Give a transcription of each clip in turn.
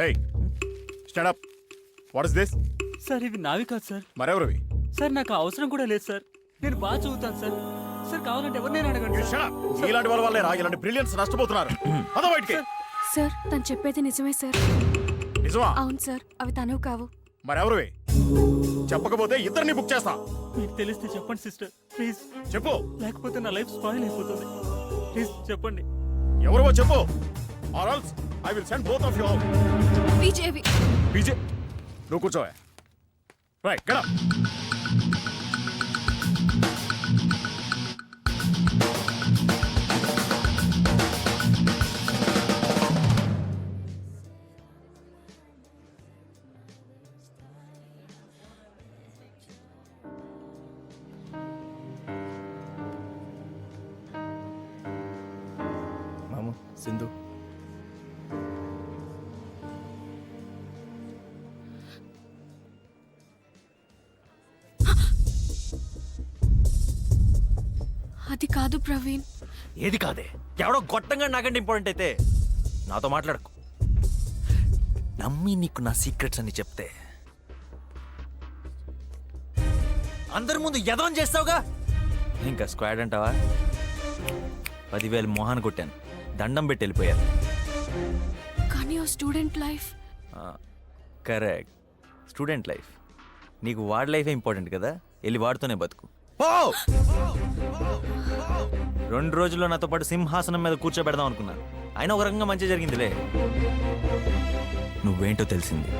ఏయ్ stand up. What is this? Sir ఇవి నావి కాదు సార్. మరెవరివి? సార్ నాకు అవసరం కూడా లేదు సార్. నేను బాగా చదువుతాను సార్. సార్ కావాలంటే ఎవరినైనా అడగండి You సార్. shut up. ఇలాంటి వాళ్ళ వల్లే రా ఇలాంటి బ్రిలియన్స్ నష్టపోతున్నారు. పద బయటికి. సార్ తను చెప్పేది నిజమే సార్. నిజమా? అవును సార్, అవి తనవు కావు. మరెవరివి? చెప్పకపోతే ఇద్దరిని బుక్ చేస్తా. మీకు తెలిస్తే చెప్పండి సిస్టర్ ప్లీజ్. చెప్పు. లేకపోతే నా లైఫ్ స్పాయిల్ అయిపోతుంది. ప్లీజ్ చెప్పండి. ఎవరివో చెప్పు. Or else I will send both of you home. విజయవి. Vijay నువ్వు కూర్చోవే. Right get up. మాము సింధు అది కాదు ప్రవీణ్. ఏది కాదే? ఎవడో గొట్టంగా నాకంటే ఇంపార్టెంట్ అయితే నాతో మాట్లాడకు. నమ్మి నీకు నా సీక్రెట్స్ అని చెప్తే అందరి ముందు యదవం చేస్తావుగా. ఇంకా స్క్వాడ్ అంటావా? 10,000 మోహన్ కొట్టాను, దండం పెట్టి వెళ్ళిపోయారు. కానీ ఓ student life. Correct, student life. నీకు వాడి లైఫే ఇంపార్టెంట్ కదా, వెళ్ళి వాడితోనే బతుకు. 2 రోజుల్లో నాతో పాటు సింహాసనం మీద కూర్చోబెడదాం అనుకున్నాను. అయినా ఒక రకంగా మంచి జరిగిందిలే. నువ్వేంటో తెలిసింది,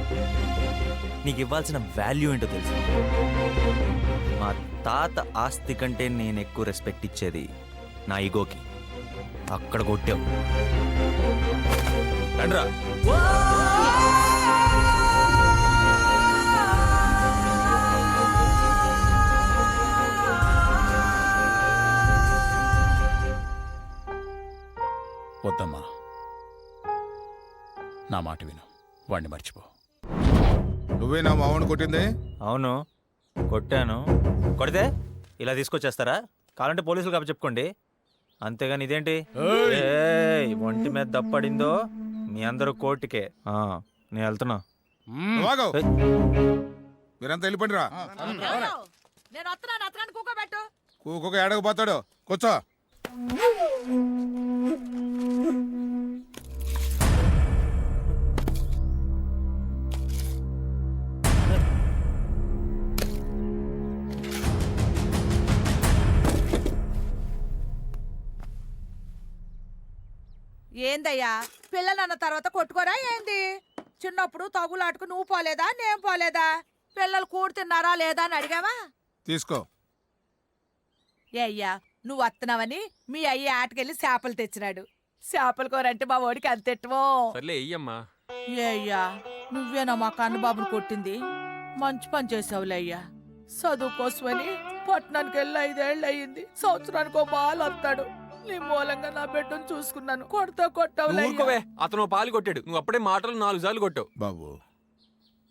నీకు ఇవ్వాల్సిన వాల్యూ ఏంటో తెలిసింది. మా తాత ఆస్తి కంటే నేను ఎక్కువ రెస్పెక్ట్ ఇచ్చేది నా ఈగోకి. అక్కడ కొట్టావు. రండ్రా. వద్దమ్మా, నా మాట విను. వాడిని మర్చిపో. నువ్వే నా మామూలు కొట్టింది? అవును, కొట్టాను. కొడితే ఇలా తీసుకొచ్చేస్తారా? కావాలంటే పోలీసులు కాబట్టి చెప్పుకోండి. అంతేగాని ఇదేంటి? ఏయ్, ఒంటి మీద దప్పడిందో మీ అందరూ కోర్టుకే. నేను వెళ్తున్నా. ఏయ్, మీరంతా వెళ్ళిపోండి రా. కూకొక ఏడకపోతాడు. కూర్చో. ఏందయ్యా, పిల్లలన్న తర్వాత కొట్టుకోరా ఏంది? చిన్నప్పుడు తగులాటుకు నువ్వు పోలేదా, నేను పోలేదా? పిల్లలు కూడు తిన్నారా లేదా అని అడిగావా? తీసుకో. ఏ అయ్యా, నువ్వు వస్తున్నావని మీ అయ్య ఆటకెళ్ళి చేపలు తెచ్చినాడు. చేపల కూరంటే మా ఓడికి అంతెట్టువో. ఏ అయ్యా, నువ్వేనా మా కన్నబాబుని కొట్టింది? మంచి పని చేసావులే అయ్యా. చదువు కోసమని పట్టణానికి వెళ్ళి 5 ఏళ్ళు అయ్యింది. సంవత్సరానికి ఓ బాల్ వస్తాడు. నీ మూలంగా నా బిడ్డను చూసుకున్నాను. కొట్టావులే. అతను పాలు కొట్టాడు, నువ్వు అప్పుడే మాటలు 4 సార్లు కొట్టావు. బాబు,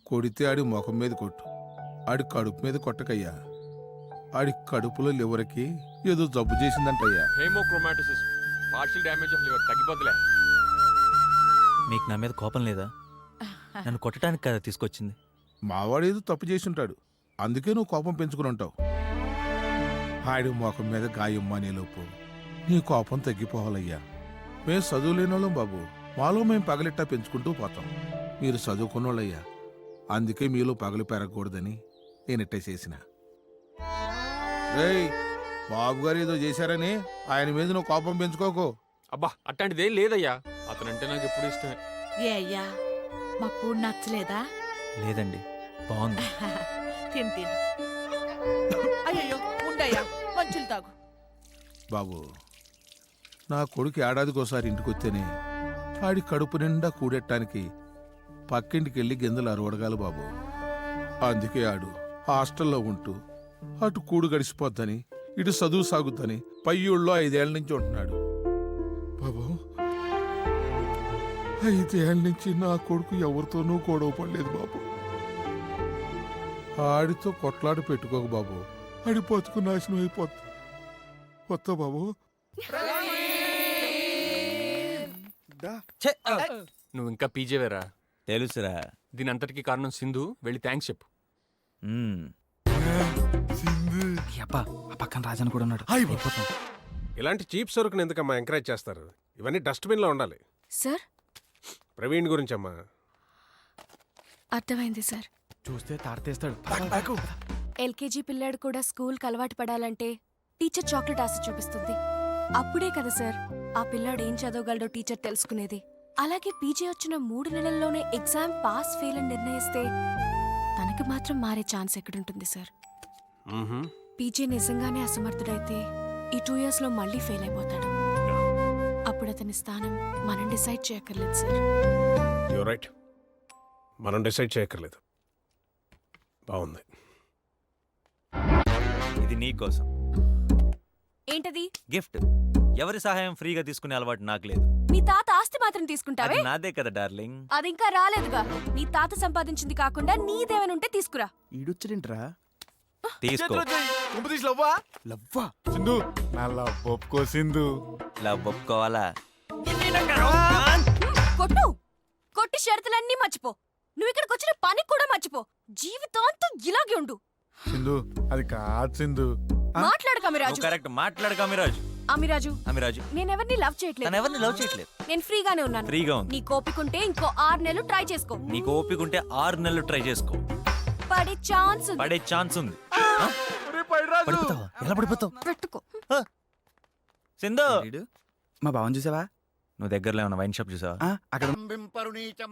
కొడితే ఆడి ముఖం మీద కొట్టు, ఆడి కడుపు మీద కొట్టకయ్యా. ఆడి కడుపులో లివర్కి ఏదో జబ్బు చేసిందంటయ్యా. హేమోక్రోమాటోసిస్, పార్షియల్ డ్యామేజ్ ఆఫ్ లివర్. తగ్గిపోతులే. మీకు నా మీద కోపం లేదా? నన్ను కొట్టడానికి కదా తీసుకొచ్చింది. మావాడు ఏదో తప్పు చేసి ఉంటాడు, అందుకే నువ్వు కోపం పెంచుకుని ఉంటావు. ఆడి ముఖం మీద గాయం అనేలోపు నీ కోపం తగ్గిపోవాలయ్యా. మేము చదువులేని వాళ్ళం బాబు, మాలో మేము పగలిట్టా పెంచుకుంటూ పోతాం. మీరు చదువుకున్నోళ్ళయ్యా, అందుకే మీలో పగలు పెరగకూడదని నేనిట్టే చేసిన. రేయ్, బాబు గారు ఏదో చేశారని ఆయన మీద నువ్వు కోపం పెంచుకోకు. అబ్బా, అట్లాంటిదేం లేదయ్యా. అతనంటే నాకు ఎప్పుడు ఇష్టమే. ఏ అయ్యా, మా కూడు నచ్చలేదా? లేదండి, బాగుంది. తిను. అయ్యో ఉండయ్యా, మంచులు తాగు. బాబు, నా కొడుకు ఏడాదికోసారి ఇంటికొస్తేనే ఆడి కడుపు నిండా కూడెట్టానికి పక్కింటికెళ్ళి గింజలు అరవడగాలి బాబు. అందుకే ఆడు హాస్టల్లో ఉంటూ అటు కూడు గడిచిపోద్దని, ఇటు చదువు సాగుద్దని పై ఊళ్ళో 5 ఏళ్ల నుంచి ఉంటున్నాడు బాబు. 5 ఏళ్ల నుంచి నా కొడుకు ఎవరితోనూ గొడవ పడలేదు బాబు. ఆడితో కొట్లాడు పెట్టుకోకు బాబు, ఆడి బతుకు నాశనం అయిపోద్ది. కొత్త బాబు. నువ్వు ఇంకా పీజేవేరా? తెలుసురా. దీని అంతటికి కారణం సింధు. వెళ్ళి థ్యాంక్స్ చెప్పు. మ్మ్. అబ్బా ఆ పక్కన రాజన్ కూడా ఉన్నాడు. ఇలాంటి చీప్ సరుకుని ఎందుకమ్మా ఎంకరేజ్ చేస్తారు? ఇవన్నీ డస్ట్బిన్ లో ఉండాలి. సార్ ప్రవీణ్ గురించమ్మా. అర్థమైంది సార్. చూస్తే తాడతేస్తాడు. ఎల్కేజీ పిల్లాడు కూడా స్కూల్కి అలవాటు పడాలంటే టీచర్ చాక్లెట్ ఆశ చూపిస్తుంది. అప్పుడే కదా సార్ ఆ పిల్లాడు ఏం చదవగలడో టీచర్ తెలుసుకునేది. అలాగే పీజీ వచ్చిన 3 నెలల్లోనే ఎగ్జామ్ పాస్ ఫెయిల్ అని నిర్ణయిస్తే తనకి మాత్రం మారే ఛాన్స్ ఎక్కడుంటుంది సార్? పీజీ నిజంగానే అసమర్థుడైతే ఈ 2 years లో మళ్ళీ ఫెయిల్ అయిపోతాడు. అప్పుడు అతని స్థానం మనం డిసైడ్ చేయక్కర్లేదు సార్. You're right. మనం డిసైడ్ చేయక్కర్లేదు. బాగుంది. ఇది నీ కోసం ఏంటది? గిఫ్ట్. ఎవరి సహాయం ఫ్రీగా తీసుకునే అలవాటు నాకు లేదు. నీ తాత ఆస్తి మాత్రం తీసుకుంటావే? అది నాదే కదా డార్లింగ్. అది ఇంకా రాలేదుగా. నీ తాత సంపాదించింది కాకుండా నీదేమైనా ఉంటే తీసుకురా. ఈడొచ్చడేంట్రా? తీసుకో. లవ్వా సింధు నా లవ్ ఒప్పుకో సింధు. లవ్ ఒప్పుకోవాలా? కొట్టు కొట్టి షరతులన్నీ మర్చిపో. నువ్వు ఇక్కడికి వచ్చిన పని కూడా మర్చిపో. జీవితాంతం ఇలాగే ఉండు. సింధు అది కాదు సింధు. మాట్లాడక అమిరాజు. కరెక్ట్. మాట్లాడక అమిరాజు. అమిరాజు అమిరాజు నేనెవరిని లవ్ చేయట్లేదు. తను ఎవరిని లవ్ చేయట్లేదు. నేను ఫ్రీగానే ఉన్నాను. ఫ్రీగా ఉంది. నీ కోపికుంటే ఇంకో 6 నెలలు ట్రై చేసుకో. నీకు ఓపిక ఉంటే 6 నెలలు ట్రై చేసుకో. పడే ఛాన్స్ ఉంది. పడే ఛాన్స్ ఉంది. పడిపోతావా? ఎలా పడిపోతావు? పెట్టుకో. సింధు, మా బావని చూసావా? నువ్వు దగ్గరలో ఉన్న వైన్ షాప్ చూసావా? అక్కడ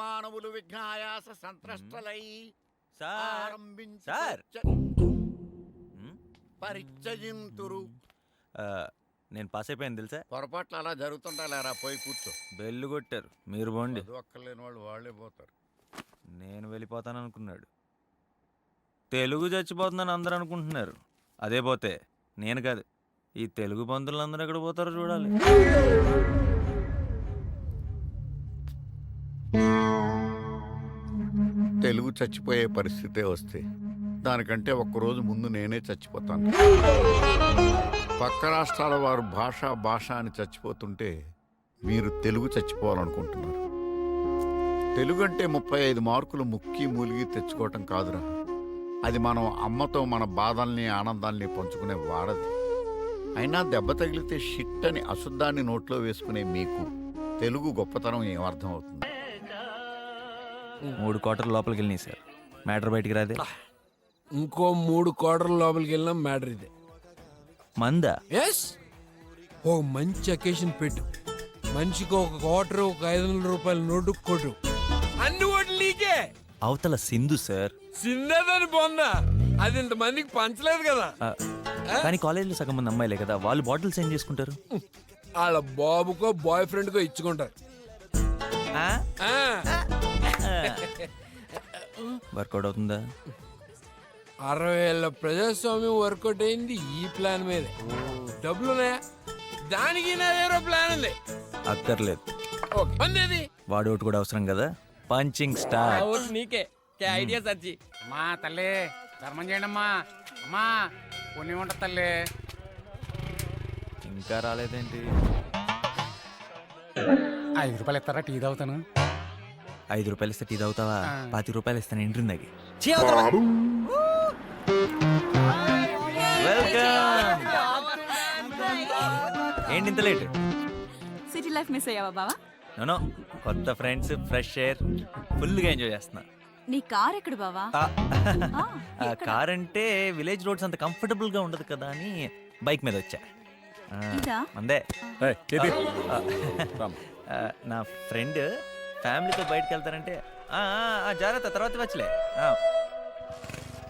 మానవులు విఘ్నాయాస సంత్రస్తలై సార్ సార్ పరిచయింతురు. నేను పాస్ అయిపోయాను తెలుసా? పొరపాట్లు అలా జరుగుతుంటా లేరా, పోయి కూర్చో. బెల్లు కొట్టారు. మీరు పోండి. ఒక్కలేని వాళ్ళు వాళ్ళే పోతారు. నేను వెళ్ళిపోతాను అనుకున్నాడు. తెలుగు చచ్చిపోతుందని అందరూ అనుకుంటున్నారు. అదే పోతే నేను కాదు, ఈ తెలుగు బంధువులు అందరూ ఎక్కడ పోతారో చూడాలి. తెలుగు చచ్చిపోయే పరిస్థితే వస్తే దానికంటే ఒక్కరోజు ముందు నేనే చచ్చిపోతాను. పక్క రాష్ట్రాల వారు భాష అని చచ్చిపోతుంటే మీరు తెలుగు చచ్చిపోవాలనుకుంటున్నారు. తెలుగు అంటే 35 మార్కులు ముక్కి మూలిగి తెచ్చుకోవటం కాదురా. అది మనం అమ్మతో మన బాధల్ని ఆనందాల్ని పంచుకునే వారది. అయినా దెబ్బ తగిలితే షిట్ అని అశుద్ధాన్ని నోట్లో వేసుకునే మీకు తెలుగు గొప్పతనం ఏమర్థం అవుతుంది? 3 క్వార్టర్లు లోపలికి వెళ్ళినాయి సార్. మ్యాటర్ బయటికి రాదే. ఇంకో 3 క్వార్టర్ల లోపలికి వెళ్ళినా మ్యాటర్ ఇదే. మందా? ఎస్. ఓ మంచి అకేషన్ పెట్టు. మనిషికి 1 క్వార్టర్, ఒక 500 రూపాయల నోటు కొట్టు. అన్ని ఓట్లు నీకే. అవతల సింధు సార్. చిన్నదని పొందా, అది ఇంతమందికి పంచలేదు కదా. కానీ కాలేజీలో సగం మంది అమ్మాయిలే కదా, వాళ్ళు బాటిల్స్ ఏం చేసుకుంటారు? వాళ్ళ బాబుకో బాయ్ ఫ్రెండ్కో ఇచ్చుకుంటారు. వర్కౌట్ అవుతుందా? 60 ఏళ్ళ ప్రజాస్వామ్యం వర్కౌట్ అయింది ఈ ప్లాన్ మీద. డబ్బులున్నాయా? దానికి నా వేరే ప్లాన్ ఉంది. అక్కర్లేదు. అందేది వాడు ఒకటి కూడా అవసరం కదా. Punching star. నీకే ఐడియా సచ్చి. అమ్మా తల్లి ధర్మం చేయండి అమ్మా. అమ్మా పుణ్యం ఉంటుంది తల్లి. ఇంకా రాలేదేంటి? 5 రూపాయలు ఇస్తారా టీ తాగుతాను? 5 రూపాయలు ఇస్తే టీ తాగుతావా? 20 రూపాయలు ఇస్తాను ఇంటిందాకి. ఏంటి ఇంత లేట్? సిటీ లైఫ్ మిస్ అయ్యావా బావా? నో, కొత్త ఫ్రెండ్స్, ఫ్రెష్ ఎయిర్, ఫుల్గా ఎంజాయ్ చేస్తున్నా. నీ కార్ ఎక్కడ బావా? కార్ అంటే విలేజ్ రోడ్స్ అంత కంఫర్టబుల్ గా ఉండదు కదా అని బైక్ మీద వచ్చా. అందే నా ఫ్రెండ్ ఫ్యామిలీతో బయటకు వెళ్తారంటే జాగ్రత్త, తర్వాత వచ్చలే.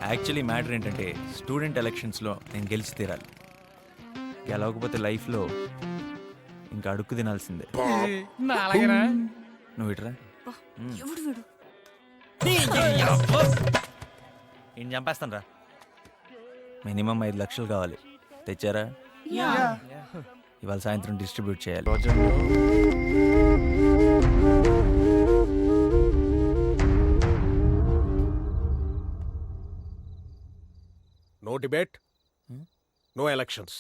యాక్చువల్లీ మ్యాటర్ ఏంటంటే స్టూడెంట్ ఎలక్షన్స్లో నేను గెలిచి తీరాలి. గెలవకపోతే లైఫ్లో ఇంకా అడుక్కు తినాల్సిందే. నువ్వు ఇట్రా. ఏం చంపేస్తాను రా. మినిమం 5 లక్షలు కావాలి. తెచ్చారా? ఇవాళ సాయంత్రం డిస్ట్రిబ్యూట్ చేయాలి. No debate, no elections.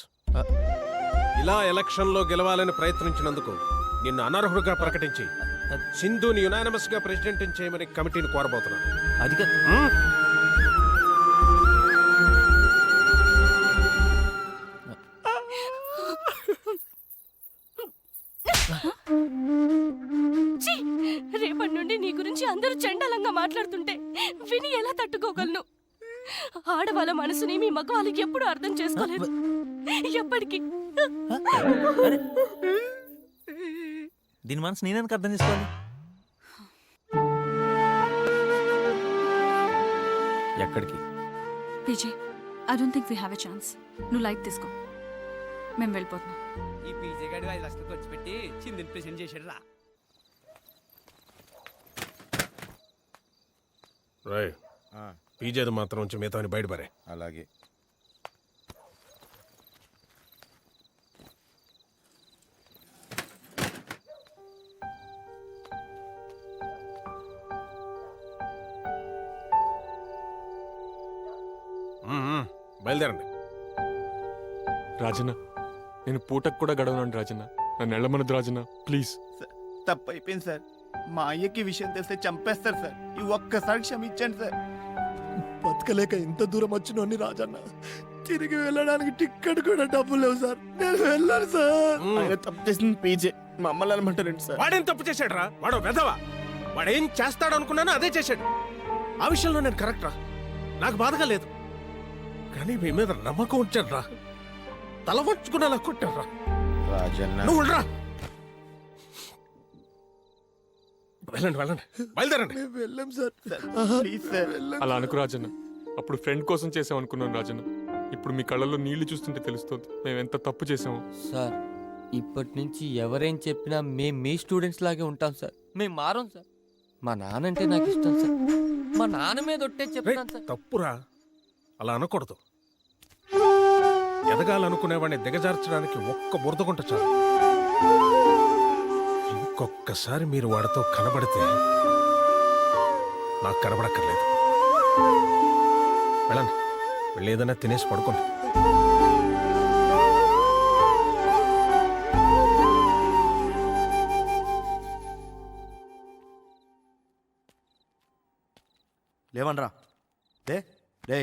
ఇలా ఎలక్షన్లో గెలవాలని ప్రయత్నించినందుకు నిన్ను అనర్హుడిగా ప్రకటించి సింధుని యునానిమస్ గా ప్రెసిడెంట్ చేయమని కమిటీని కోరబోతున్నాను. అది కాదు. ఛీ! రేపటి నుండి నీ గురించి అందరూ చండాలంగా మాట్లాడుతుంటే విని ఎలా తట్టుకోగలను? ఆడవాళ్ళ మనసుని మీ మగవాళ్ళకి ఎప్పుడు అర్థం చేసుకోలేదు. ఎప్పటికీ అరే, దీని మనసు నేనెందుకు అర్థం చేసుకోవాలి? ఎక్కడికి? PJ, I don't think we have a chance. నువ్వు లైట్ తీసుకో, మేము వెళ్ళిపోతున్నాం. ఈ పీజే గడు 5 లక్షలు ఖర్చు పెట్టి చిందిని ప్రెసెంట్ చేశాడు రా. రాయ్ పీజేది మాత్రం ఉంచి మిగతాని బయటపడే. అలాగే. బయలుదేరండి. రాజన్న నేను పూటకు కూడా గడవనండి రాజన్న, నన్ను వెళ్ళమనదు రాజన్న ప్లీజ్. తప్పు అయిపోయింది సార్. మా అయ్యకి విషయం తెలిస్తే చంపేస్తారు సార్. ఈ ఒక్కసారి క్షమించండి సార్. బతకలేక ఇంత దూరం వచ్చినోని రాజన్న, తిరిగి వెళ్ళడానికి టికెట్ కూడా డబ్బులు లేవు సార్. నేను వెళ్ళాను సార్. ఆయన తప్పు చేసింది పీజే, మమ్మల్ని అనమంటారండి సార్. వాడేం తప్పు చేశాడు రా? వాడు వెధవా. వాడేం చేస్తాడు అనుకున్నానో అదే చేశాడు. ఆ విషయంలో నేను కరెక్ట్ రా, నాకు బాధగా లేదు. కానీ మీ మీద నమ్మకం ఉంచాడు రా, తల వంచుకునేలా కొట్టాడు రా. నువ్వు రా. వెళ్ళండి వెళ్ళండి, బయలుదేరండి. వెళ్ళాం సార్. Please sir. అలా అనుకు రాజన్న, అప్పుడు ఫ్రెండ్ కోసం చేసాం అనుకున్నాను రాజన్న. ఇప్పుడు మీ కళ్ళల్లో నీళ్లు చూస్తుంటే తెలుస్తుంది మేము ఎంత తప్పు చేసాము. సార్ ఇప్పటి నుంచి ఎవరేం చెప్పినా మేము మీ స్టూడెంట్స్ లాగే ఉంటాం సార్. మేము మారం సార్. మా నాన్న అంటే నాకు ఇష్టం సార్. మా నాన్న మీద ఒట్టే చెప్తాను సార్. తప్పురా, అలా అనకూడదు. ఎదగాలనుకునేవాడిని దిగజార్చడానికి ఒక్క బురదగుంట చాలు. ఇంకొక్కసారి మీరు వాడితో కనబడితే నాకు కనబడక్కర్లేదు. వెళ్ళండి, వెళ్ళి ఏదైనా తినేసి పడుకోండి. లేవనరా. డే డే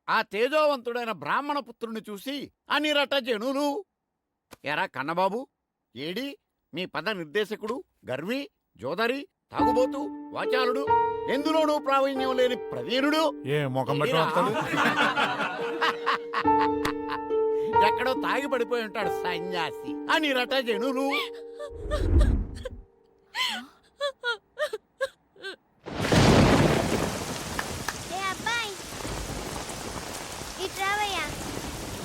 ఆ తేజోవంతుడైన బ్రాహ్మణ పుత్రుని చూసి అనిరట జనులు. ఎరా కన్నబాబు, ఏడి మీ పద నిర్దేశకుడు, గర్వి, జోదరి, తాగుబోతు, వాచాలుడు, ఎందులోనూ ప్రావీణ్యం లేని ప్రవీణుడు? ఏ ముఖం పెట్టు. ఎక్కడో తాగి పడిపోయి ఉంటాడు సన్యాసి. అనిరట జనులు.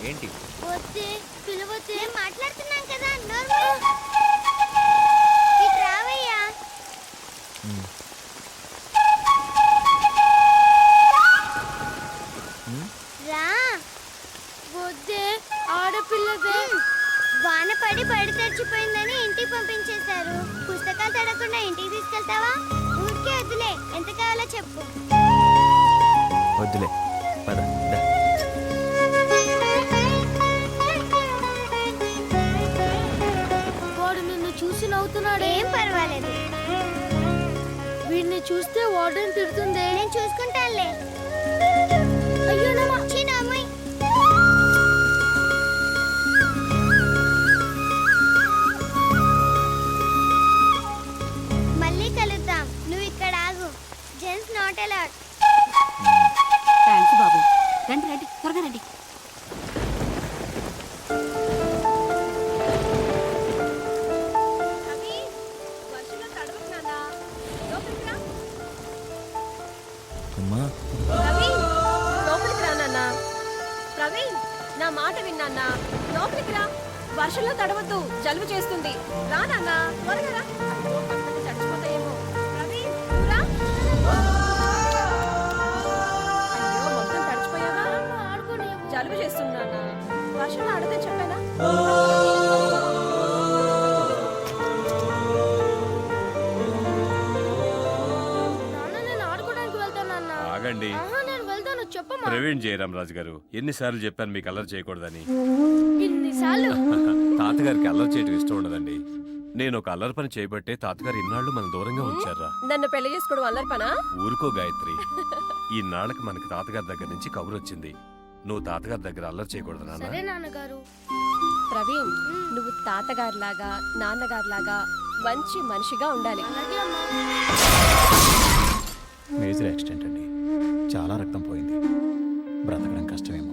ఏంటి వస్తే పిలవతే మాట్లాడుతున్నాం కదా. రా వద్దే, ఆడపిల్లదే. వాన పడి బడి తెరిచిపోయిందని ఇంటికి పంపించేశారు. పుస్తకాలు తడకుండా ఇంటికి తీసుకెళ్తావా? ఊరికే వద్దులే, ఎంత కావాలో చెప్పు. వద్దులే, పద. వాడు నిన్ను చూసి నవ్వుతున్నాడు. ఏం పర్వాలేదు. వీడిని చూస్తే వార్డెన్ తిడుతుంది. నేను చూసుకుంటానులే. అయ్యో నమ్మా. మళ్ళీ కలుద్దాం. నువ్వు ఇక్కడ ఆగు. Gents not allowed. థ్యాంక్స్ బాబు. రండి రండి, త్వరగా రండి. అమ్మా, లోపలికి రా నాన్న. లోపలికి రా. వర్షంలో తడవద్దు, జలుబు చేస్తుంది. రా నాన్న, త్వరగా రా. అయ్యో, పక్కన తడిచిపోతాయేమో. ప్రవీణ్, నువ్వు రా. అయ్యో, మొత్తం తడిచిపోయావా? జలుబు చేస్తుంది నాన్న. వర్షంలో ఆడదని చెప్పానా? ఆగండి. ప్రవీణ్ జయరాం రాజు గారు, ఎన్నిసార్లు చెప్పాను మీకు అల్లరి చేయకూడదని. తాతగారికి అల్లరి చేయటం ఇష్టం ఉండదండి. నేను ఒక అల్లరి పని చేయబట్టే తాతగారు ఇన్నాళ్ళు మన దూరంగా ఉంచారా. నన్ను పెళ్లి చేసుకోవడం అల్లరి పనా? ఊరుకో గాయత్రి, ఈనాళ్ళకి మనకి తాతగారి దగ్గర నుంచి కబురు వచ్చింది. నువ్వు తాతగారి దగ్గర అల్లరి చేయకూడదు నాన్న. ప్రవీణ్, నువ్వు తాతగారిలాగా నాన్నగారిలాగా మంచి మనిషిగా ఉండాలి. మేజర్ యాక్సిడెంట్ అండి, చాలా రక్తం పోయింది, బ్రతకడం కష్టమేమో.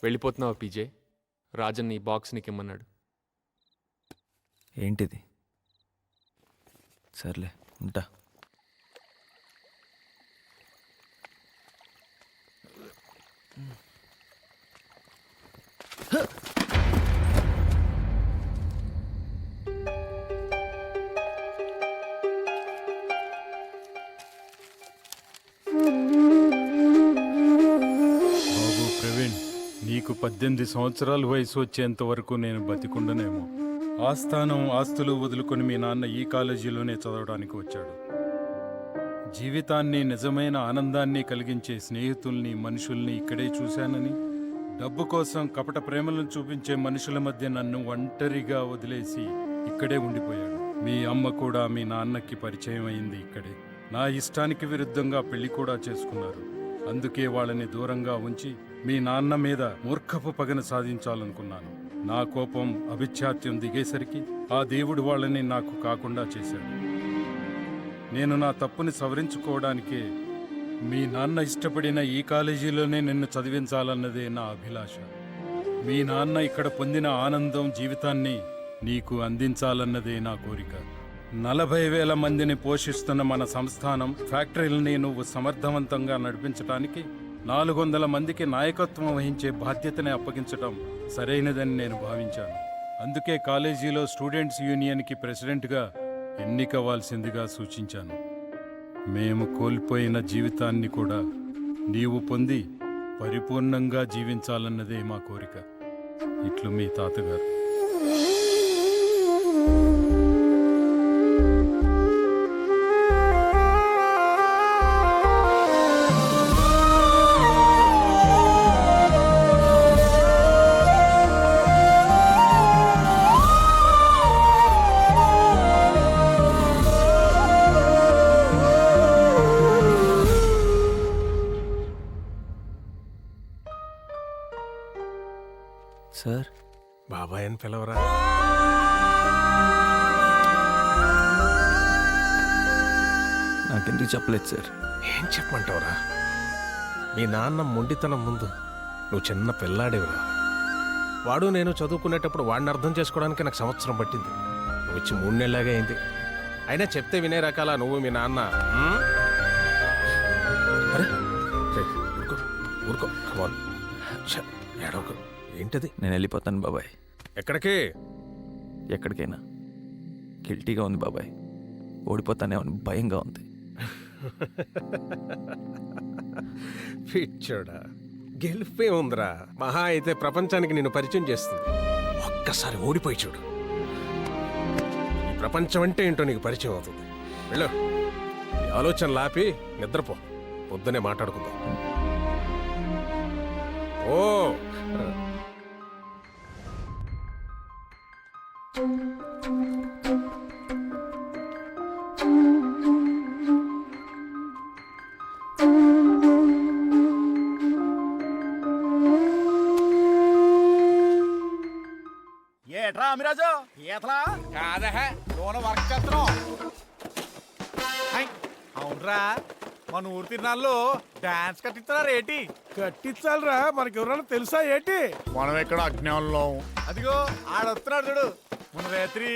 వెళ్ళిపోతున్నావా పీజే? రాజన్ ఈ బాక్స్ నీకు ఇమ్మన్నాడు. ఏంటిది? సర్లే, ఉంటా. బాబు ప్రవీణ్, నీకు 18 సంవత్సరాల వయసు వచ్చేంత వరకు నేను బతికుండనేమో. ఆస్థానం ఆస్తులు వదులుకొని మీ నాన్న ఈ కాలేజీలోనే చదవడానికి వచ్చాడు. జీవితాన్ని, నిజమైన ఆనందాన్ని కలిగించే స్నేహితుల్ని, మనుషుల్ని ఇక్కడే చూశానని, డబ్బు కోసం కపట ప్రేమలను చూపించే మనుషుల మధ్య నన్ను ఒంటరిగా వదిలేసి ఇక్కడే ఉండిపోయాడు. మీ అమ్మ కూడా మీ నాన్నకి పరిచయం అయింది ఇక్కడే. నా ఇష్టానికి విరుద్ధంగా పెళ్లి కూడా చేసుకున్నారు. అందుకే వాళ్ళని దూరంగా ఉంచి మీ నాన్న మీద మూర్ఖపు పగను సాధించాలనుకున్నాను. నా కోపం, అభిఛాత్యం దిగేసరికి ఆ దేవుడు వాళ్ళని నాకు కాకుండా చేశాడు. నేను నా తప్పుని సవరించుకోవడానికే మీ నాన్న ఇష్టపడిన ఈ కాలేజీలోనే నిన్ను చదివించాలన్నదే నా అభిలాష. మీ నాన్న ఇక్కడ పొందిన ఆనందం, జీవితాన్ని నీకు అందించాలన్నదే నా కోరిక. 40,000 మందిని పోషిస్తున్న మన సంస్థానం, ఫ్యాక్టరీలని నువ్వు సమర్థవంతంగా నడిపించడానికి 400 మందికి నాయకత్వం వహించే బాధ్యతని అప్పగించడం సరైనదని నేను భావించాను. అందుకే కాలేజీలో స్టూడెంట్స్ యూనియన్కి ప్రెసిడెంట్గా ఎన్నికవ్వాల్సిందిగా సూచించాను. మేము కోల్పోయిన జీవితాన్ని కూడా నీవు పొంది పరిపూర్ణంగా జీవించాలన్నదే మా కోరిక. ఇట్లు మీ తాతగారు. సార్, బాబాయ్ అని పిలవరా. నాకెందుకు చెప్పలేదు సార్? ఏం చెప్పమంటావురా? మీ నాన్న మొండితనం ముందు నువ్వు చిన్న పిల్లాడేవిరా. వాడు నేను చదువుకునేటప్పుడు వాడిని అర్థం చేసుకోవడానికి నాకు సంవత్సరం పట్టింది. నువ్వు వచ్చి 3 నెలలాగా అయింది. అయినా చెప్తే వినే రకాల నువ్వు మీ నాన్న. అరే ఊరుకో ఊరుకో, కమాన్, ఏడవకు. ఏంటది? నేను వెళ్ళిపోతాను బాబాయ్. ఎక్కడికి? ఎక్కడికైనా. గిల్టీగా ఉంది బాబాయ్, ఓడిపోతానే అని భయంగా ఉంది. పిచ్చోడా, గెలిపే ఉందిరా. మహా అయితే ప్రపంచానికి నిన్ను పరిచయం చేస్తుంది. ఒక్కసారి ఓడిపోయి చూడు, ఈ ప్రపంచం అంటే ఏంటో నీకు పరిచయం అవుతుంది. వెళ్ళు, ఈ ఆలోచనలు ఆపి నిద్రపో. పొద్దునే మాట్లాడుకుందాం. ఓ ఏట్రా అమిరాజు ఈతలా కాదా లోన వర్క్ చేస్తున్నాం. అవునరా మన ఊరు తిరునాళ్ళు డాన్స్ కట్టిస్తున్నారు ఏంటి? కట్టించాలరా, మనకి ఎవరన్నా తెలుసా ఏంటి? మనం ఎక్కడ అజ్ఞానంలో. అదిగో ఆడొస్తున్నాడు చూడు. మొన్న రాత్రి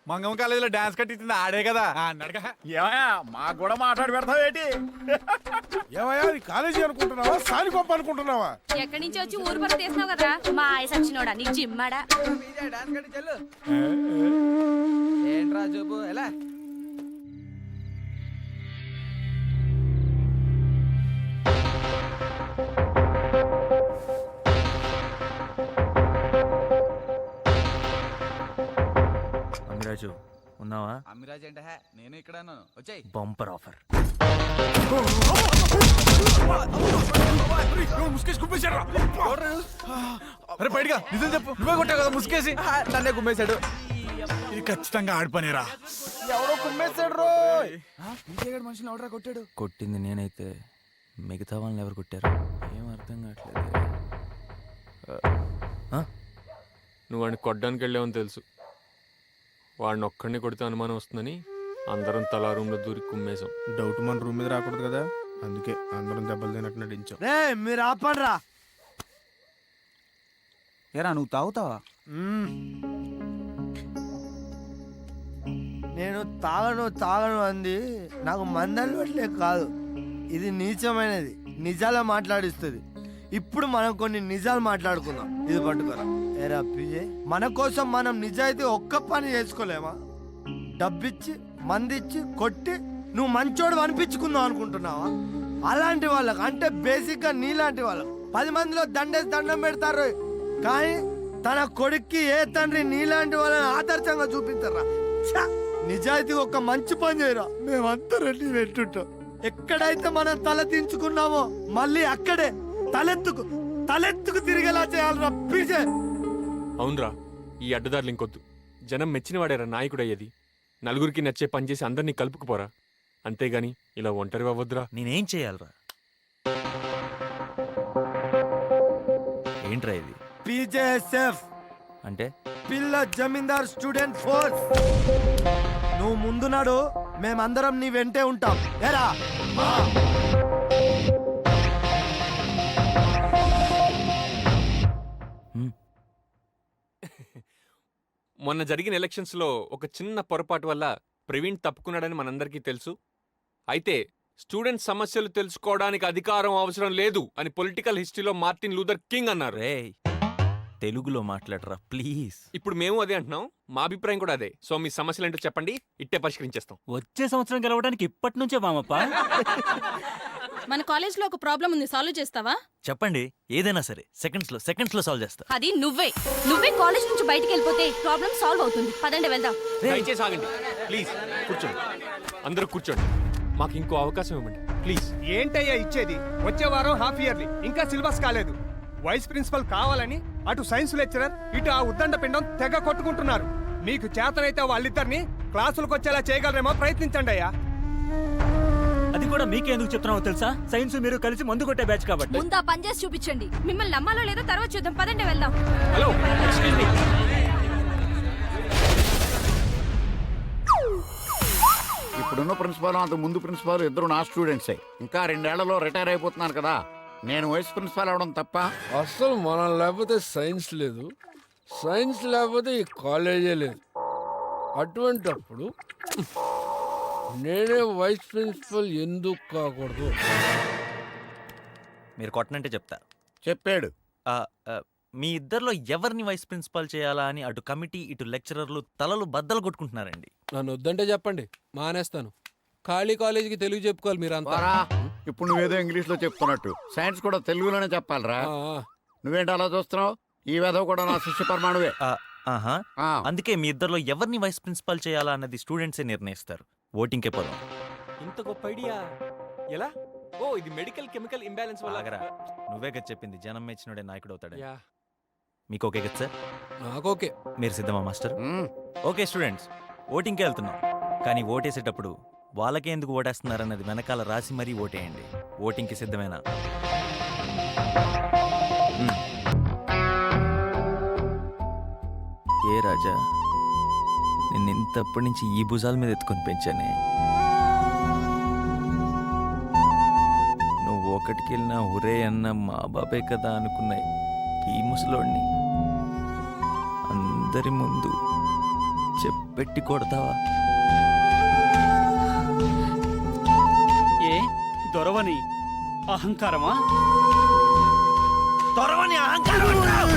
మంగమ్మ కాలేజీలో డాన్స్ కట్టించింది ఆడే కదా అన్నాడుగా. ఏమయ్యా మాకు కూడా మాట్లాడి పెడతావు ఏంటి? ఏమయ్యా, అది కాలేజీ అనుకుంటున్నావా, సానికొప్ప అనుకుంటున్నావా? ఎక్కడి నుంచి వచ్చి ఊరు పడి తీసినావు కదా మా ఆయన సచ్చినోడా నీ జిమ్మాడా. ఏంట్రా చూపు ఎలా అమిరాజు ఉన్నావా? అమ్మిరాజ్ అంటే నేను ఇక్కడ వచ్చాయి. Bumper offer. అరే బయటగా నిజం చెప్పు, నువ్వే కొట్టావు కదా ముసుకేసి. నన్నే కుమ్మేశాడు. ఇది ఖచ్చితంగా ఆడిపోనేరా. ఎవరో కుమ్మేశాడు రోయ్. మనుషులు ఎవడరా కొట్టాడు? కొట్టింది నేనైతే మిగతా వాళ్ళని ఎవరు కొట్టారు ఏం అర్థం కావట్లేదు. నువ్వు వాడిని కొట్టడానికి వెళ్ళావని తెలుసు. వాడిని ఒక్కడిని కొడితే అనుమానం వస్తుందని అందరం తలా రూమ్లో దూరి కుమ్మేశాం. డౌట్ మన రూమ్ మీద రాకూడదు కదా, అందుకే అందరం దెబ్బలు తినట్టు నటించాం. మీరు ఆపండ్రా. ఏరా నువ్వు తాగుతావా? నేను తాగను అంది నాకు మందలవట్లే కాదు, ఇది నీచమైనది, నిజాలే మాట్లాడిస్తుంది. ఇప్పుడు మనం కొన్ని నిజాలు మాట్లాడుకుందాం. ఇది పట్టుకోరా. ఏరా పిజే, మన కోసం మనం నిజాయితీ ఒక్క పని చేసుకోలేమా? డబ్బిచ్చి మందిచ్చి కొట్టి నువ్వు మంచోడు అనిపించుకుందాం అనుకుంటున్నావా? అలాంటి వాళ్ళకు అంటే బేసిక్గా నీలాంటి వాళ్ళకు 10 మందిలో దండేసి దండం పెడతారు, కానీ తన కొడుక్కి ఏ తండ్రి నీలాంటి వాళ్ళని ఆదర్శంగా చూపించరా? నిజాయితీ ఒక మంచి పని చేయరా. మేమంతా రెడ్డి పెట్టుంటాం. ఎక్కడైతే మనం తల దించుకున్నామో మళ్ళీ అక్కడే తలెత్తుకు తిరిగేలా చేయాలరా పీజే. అవునరా, ఈ అడ్డదారులు ఇంకొద్దు. జనం మెచ్చినవాడేరా నాయకుడు అయ్యేది. నలుగురికి నచ్చే పని చేసి అందరినీ కలుపుకుపోరా, అంతేగాని ఇలా ఒంటరి అవ్వద్దురా. నేనేం చేయాలరా? ఏంట్రా ఇది? పీజేఎస్ఎఫ్ అంటే పిల్ల జమీందార్ స్టూడెంట్ ఫోర్స్. నువ్వు ముందున్నాడు, మేమందరం నీ వెంటే ఉంటాం. ఏరా మొన్న జరిగిన ఎలక్షన్స్లో ఒక చిన్న పొరపాటు వల్ల ప్రవీణ్ తప్పుకున్నాడని మనందరికీ తెలుసు. అయితే స్టూడెంట్ సమస్యలు తెలుసుకోవడానికి అధికారం అవసరం లేదు అని పొలిటికల్ హిస్టరీలో మార్టిన్ లూథర్ కింగ్ అన్నారు. రే, తెలుగులో మాట్లాడరా ప్లీజ్. ఇప్పుడు మేము అదే అంటున్నాం, మా అభిప్రాయం కూడా అదే. సో మీ సమస్యలు ఏంటో చెప్పండి, ఇట్టే పరిష్కరించేస్తాం. వచ్చే సంవత్సరం గెలవడానికి ఇప్పటి నుంచే మామప్ప. మన కాలేజ్ లో ఒక ప్రాబ్లం ఉంది, సాల్వ్ చేస్తావా? చెప్పండి, ఏదైనా సరే సెకండ్స్ లో సాల్వ్ చేస్తా. అది నువ్వే కాలేజ్ నుంచి బయటికి వెళ్ళిపోతే ప్రాబ్లం సాల్వ్ అవుతుంది. పదండి వెళ్దాం. దయచేసి ఆగండి ప్లీజ్. కూర్చోండి, అందరూ కూర్చోండి. మాకు ఇంకో అవకాశం ఇవ్వండి ప్లీజ్. ఏంటయ్యా ఇచ్చేది? వచ్చే వారం హాఫ్ ఇయర్లీ, ఇంకా సిలబస్ కాలేదు. వైస్ ప్రిన్సిపల్ కావాలని అటు సైన్స్ లెక్చరర్ ఇటు ఆ ఉద్దండ పిండం తెగ కొట్టుకుంటున్నారు. మీకు చేతనైతే వాళ్ళిద్దరిని క్లాసులకు వచ్చేలా చేయగలరేమో ప్రయత్నించండి అయ్యా. అది కూడా మీకే ఎందుకు చెప్తున్నావో తెలుసా? సైన్స్ మీరు కలిసి మందు కొట్టే బ్యాచ్ కాబట్టి. ముందు ఆ పని చేసి చూపించండి. మిమ్మల్ని నమ్మాలో లేదో తర్వాత చూద్దాం. పదండి వెళ్దాం. Hello, excuse me. ఇప్పుడున్న ప్రిన్సిపాల్ అంత ముందు ప్రిన్సిపాల్ ఇద్దరు నా స్టూడెంట్సే. ఇంకా 2 ఏళ్లలో రిటైర్ అయిపోతున్నాను కదా, నేను వైస్ ప్రిన్సిపాల్ అవడం తప్ప? అసలు మనం లేకపోతే సైన్స్ లేదు, సైన్స్ లేకపోతే ఈ కాలేజే లేదు. అటువంటప్పుడు నేనే వైస్ ప్రిన్సిపల్ ఎందుకు కాకూడదు? మీరు కొట్టనంటే చెప్తా. చెప్పాడు. మీ ఇద్దరిలో ఎవరిని వైస్ ప్రిన్సిపాల్ చేయాలా అని అటు కమిటీ ఇటు లెక్చరర్లు తలలు బద్దలు కొట్టుకుంటున్నారండి. నన్ను వద్దంటే చెప్పండి, మానేస్తాను. ఖాళీ కాలేజీకి తెలుగు చెప్పుకోవాలి మీరంతా. ఇప్పుడు నువ్వేదో ఇంగ్లీష్ లో చెప్తున్నట్టు సైన్స్ కూడా తెలుగులోనే చెప్పాలరా. నువ్వేంటి అలా చూస్తున్నావు? ఈ వెధవ కూడా నా శిష్య పరమాణువే. అందుకే మీ ఇద్దరిలో ఎవరిని వైస్ ప్రిన్సిపాల్ చేయాలా అన్నది స్టూడెంట్సే నిర్ణయిస్తారు. ఓటింగ్కే పోదాం. ఇంత గొప్ప ఐడియా ఎలా? ఓ, ఇది మెడికల్ కెమికల్ ఇంబ్యాలెన్స్ వల్ల. నువ్వే కదా చెప్పింది, జనం మెచ్చినోడే నాయకుడు అవుతాడు. మీకు ఓకే కదా సార్? నాకు ఓకే. మీరు సిద్ధమా మాస్టర్? ఓకే స్టూడెంట్స్, ఓటింగ్కే వెళ్తున్నాం. కానీ ఓటేసేటప్పుడు వాళ్ళకే ఎందుకు ఓటేస్తున్నారన్నది వెనకాల రాసి మరీ ఓటేయండి. ఓటింగ్కి సిద్ధమేనా? ఏ రాజా, నేను ఇంతప్పటి నుంచి ఈ భుజాల మీద ఎత్తుకొని పెంచానే. నువ్వు ఒకటికి వెళ్ళినా ఒరే అన్న మా బాబే కదా అనుకున్నాయి ఈ ముసలోడిని అందరి ముందు చెప్పెట్టి కొడతావా? ఏ దొరవని అహంకారమా? దొరవని అహంకారం అంటావ్?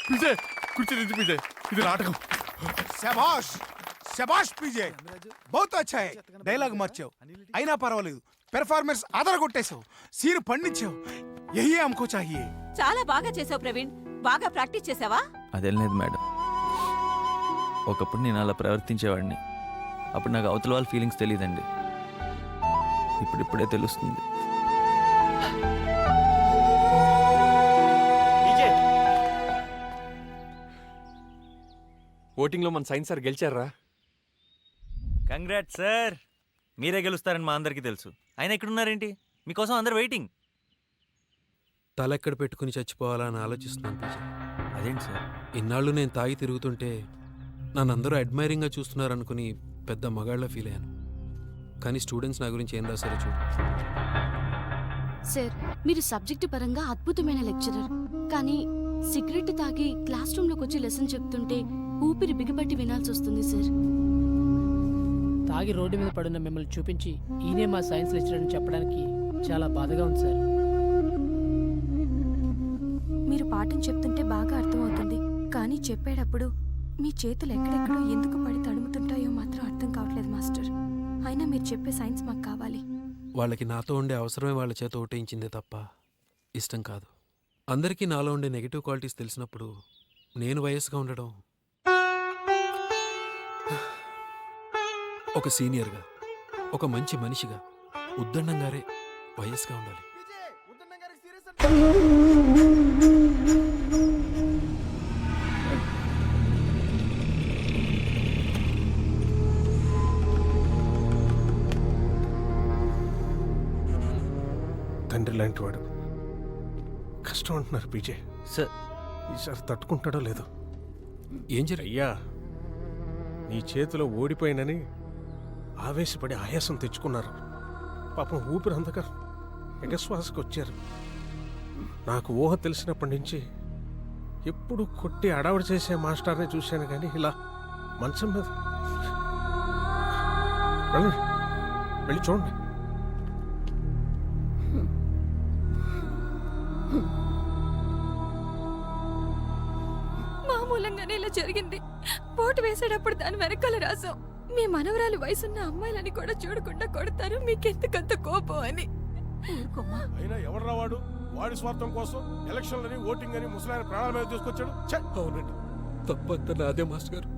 పీజే కూర్చొని పీజే, ఇది నాటకం. శభాష్ శభాష్ పీజే, బహుత్ అచ్చా హై. డైలాగ్ మార్చావు అయినా పర్వాలేదు, పెర్ఫార్మెన్స్ ఆధార కొట్టేశావు, సీన్ పండించావు. యహీ హమ్కో చాహియే. చాలా బాగా చేసావు ప్రవీణ్. బాగా ప్రాక్టీస్ చేసావా? అదేం లేదు మేడం, ఒకప్పుడు నేను అలా ప్రవర్తించేవాడిని. అప్పుడు నాకు అవతల వాళ్ళ ఫీలింగ్స్ తెలియదండి, ఇప్పుడిప్పుడే తెలుస్తుంది. ఓటింగ్లో మన సైన్స్ సార్ గెలిచారా? కంగ్రాట్స్ సార్, మీరే గెలుస్తారని మా అందరికీ తెలుసు. ఆయన ఎక్కడున్నారేంటి? మీకోసం అందరు వెయిటింగ్. తలెక్కడ పెట్టుకుని చచ్చిపోవాలని ఆలోచిస్తున్నాను పూజ. అదేంటి సార్? ఇన్నాళ్ళు నేను తాగి తిరుగుతుంటే నన్ను అందరూ అడ్మైరింగ్గా చూస్తున్నారు అనుకుని పెద్ద మగాళ్ళ ఫీల్ అయ్యాను. కానీ స్టూడెంట్స్ నా గురించి ఏం రాశారో చూడు. సార్, మీరు సబ్జెక్టు పరంగా అద్భుతమైన లెక్చరర్, కానీ సిగరెట్ తాగి క్లాస్ రూమ్లోకి వచ్చి లెసన్ చెప్తుంటే ఊపిరి బిగపట్టి వినాల్సి వస్తుంది సార్. తాగి రోడ్డు మీద పడున్న మిమ్మల్ని చూపించి ఈయనే మా సైన్స్ లెక్చరర్ అని చెప్పడానికి చాలా బాధగా ఉంది సార్. మీరు పాఠం చెప్తుంటే బాగా అర్థమవుతుంది, కానీ చెప్పేటప్పుడు మీ చేతులు ఎక్కడెక్కడో ఎందుకు పడి తడుముతుంటాయో మాత్రం అర్థం కావట్లేదు మాస్టర్. అయినా మీరు చెప్పే సైన్స్ మాకు కావాలి. వాళ్ళకి నాతో ఉండే అవసరమే వాళ్ళ చేత ఓటేయించిందే తప్ప ఇష్టం కాదు. అందరికీ నాలో ఉండే నెగిటివ్ క్వాలిటీస్ తెలిసినప్పుడు నేను వయస్సుగా ఉండడం, ఒక సీనియర్గా, ఒక మంచి మనిషిగా ఉద్దండం గారే వయస్సుగా ఉండాలి. తండ్రి లాంటి వాడు కష్టం అంటున్నారు పీజే. సార్, ఈసారి తట్టుకుంటాడో లేదో. ఏం జరిగి? అయ్యా, నీ చేతిలో ఓడిపోయినని ఆవేశపడి ఆయాసం తెచ్చుకున్నారు. పాపం ఊపిరి అందక ఎగశ్వాసకు వచ్చారు. నాకు ఊహ తెలిసినప్పటి నుంచి ఎప్పుడు కొట్టి అడావుడు చేసే మాస్టర్నే చూశాను, కానీ ఇలా మంచం మీద. వెళ్ళండి, వెళ్ళి చూడండి. మామూలంగానే ఇలా జరిగింది. పోటు వేసేటప్పుడు దాని వెనకాల రాసాం, మీ మనవరాలు వయసున్న అమ్మాయిలని కూడా చూడకుండా కొడతారు, మీకెందుకంత కోపం అని. అయినా ఎవరు రావాడు? వాడి స్వార్థం కోసం ఎలక్షన్లని, ఓటింగ్ అని ముసలాయన ప్రాణాల మీద తీసుకొచ్చాడు. అవునండి, తప్పంతా నాదే మాస్టర్ గారు.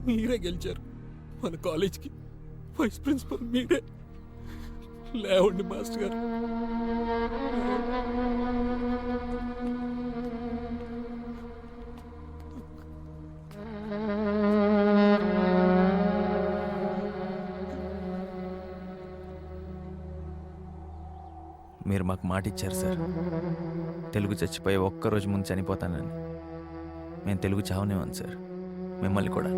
మీరే గెలిచారు. మన కాలేజ్కి వైస్ ప్రిన్సిపల్ మీరే. లేవండి మాస్టర్ గారు. మీరు మాకు మాట ఇచ్చారు సార్, తెలుగు చచ్చిపోయే ఒక్కరోజు ముందు చనిపోతానని. మేము తెలుగు చావనేమని సార్, మిమ్మల్ని కూడా.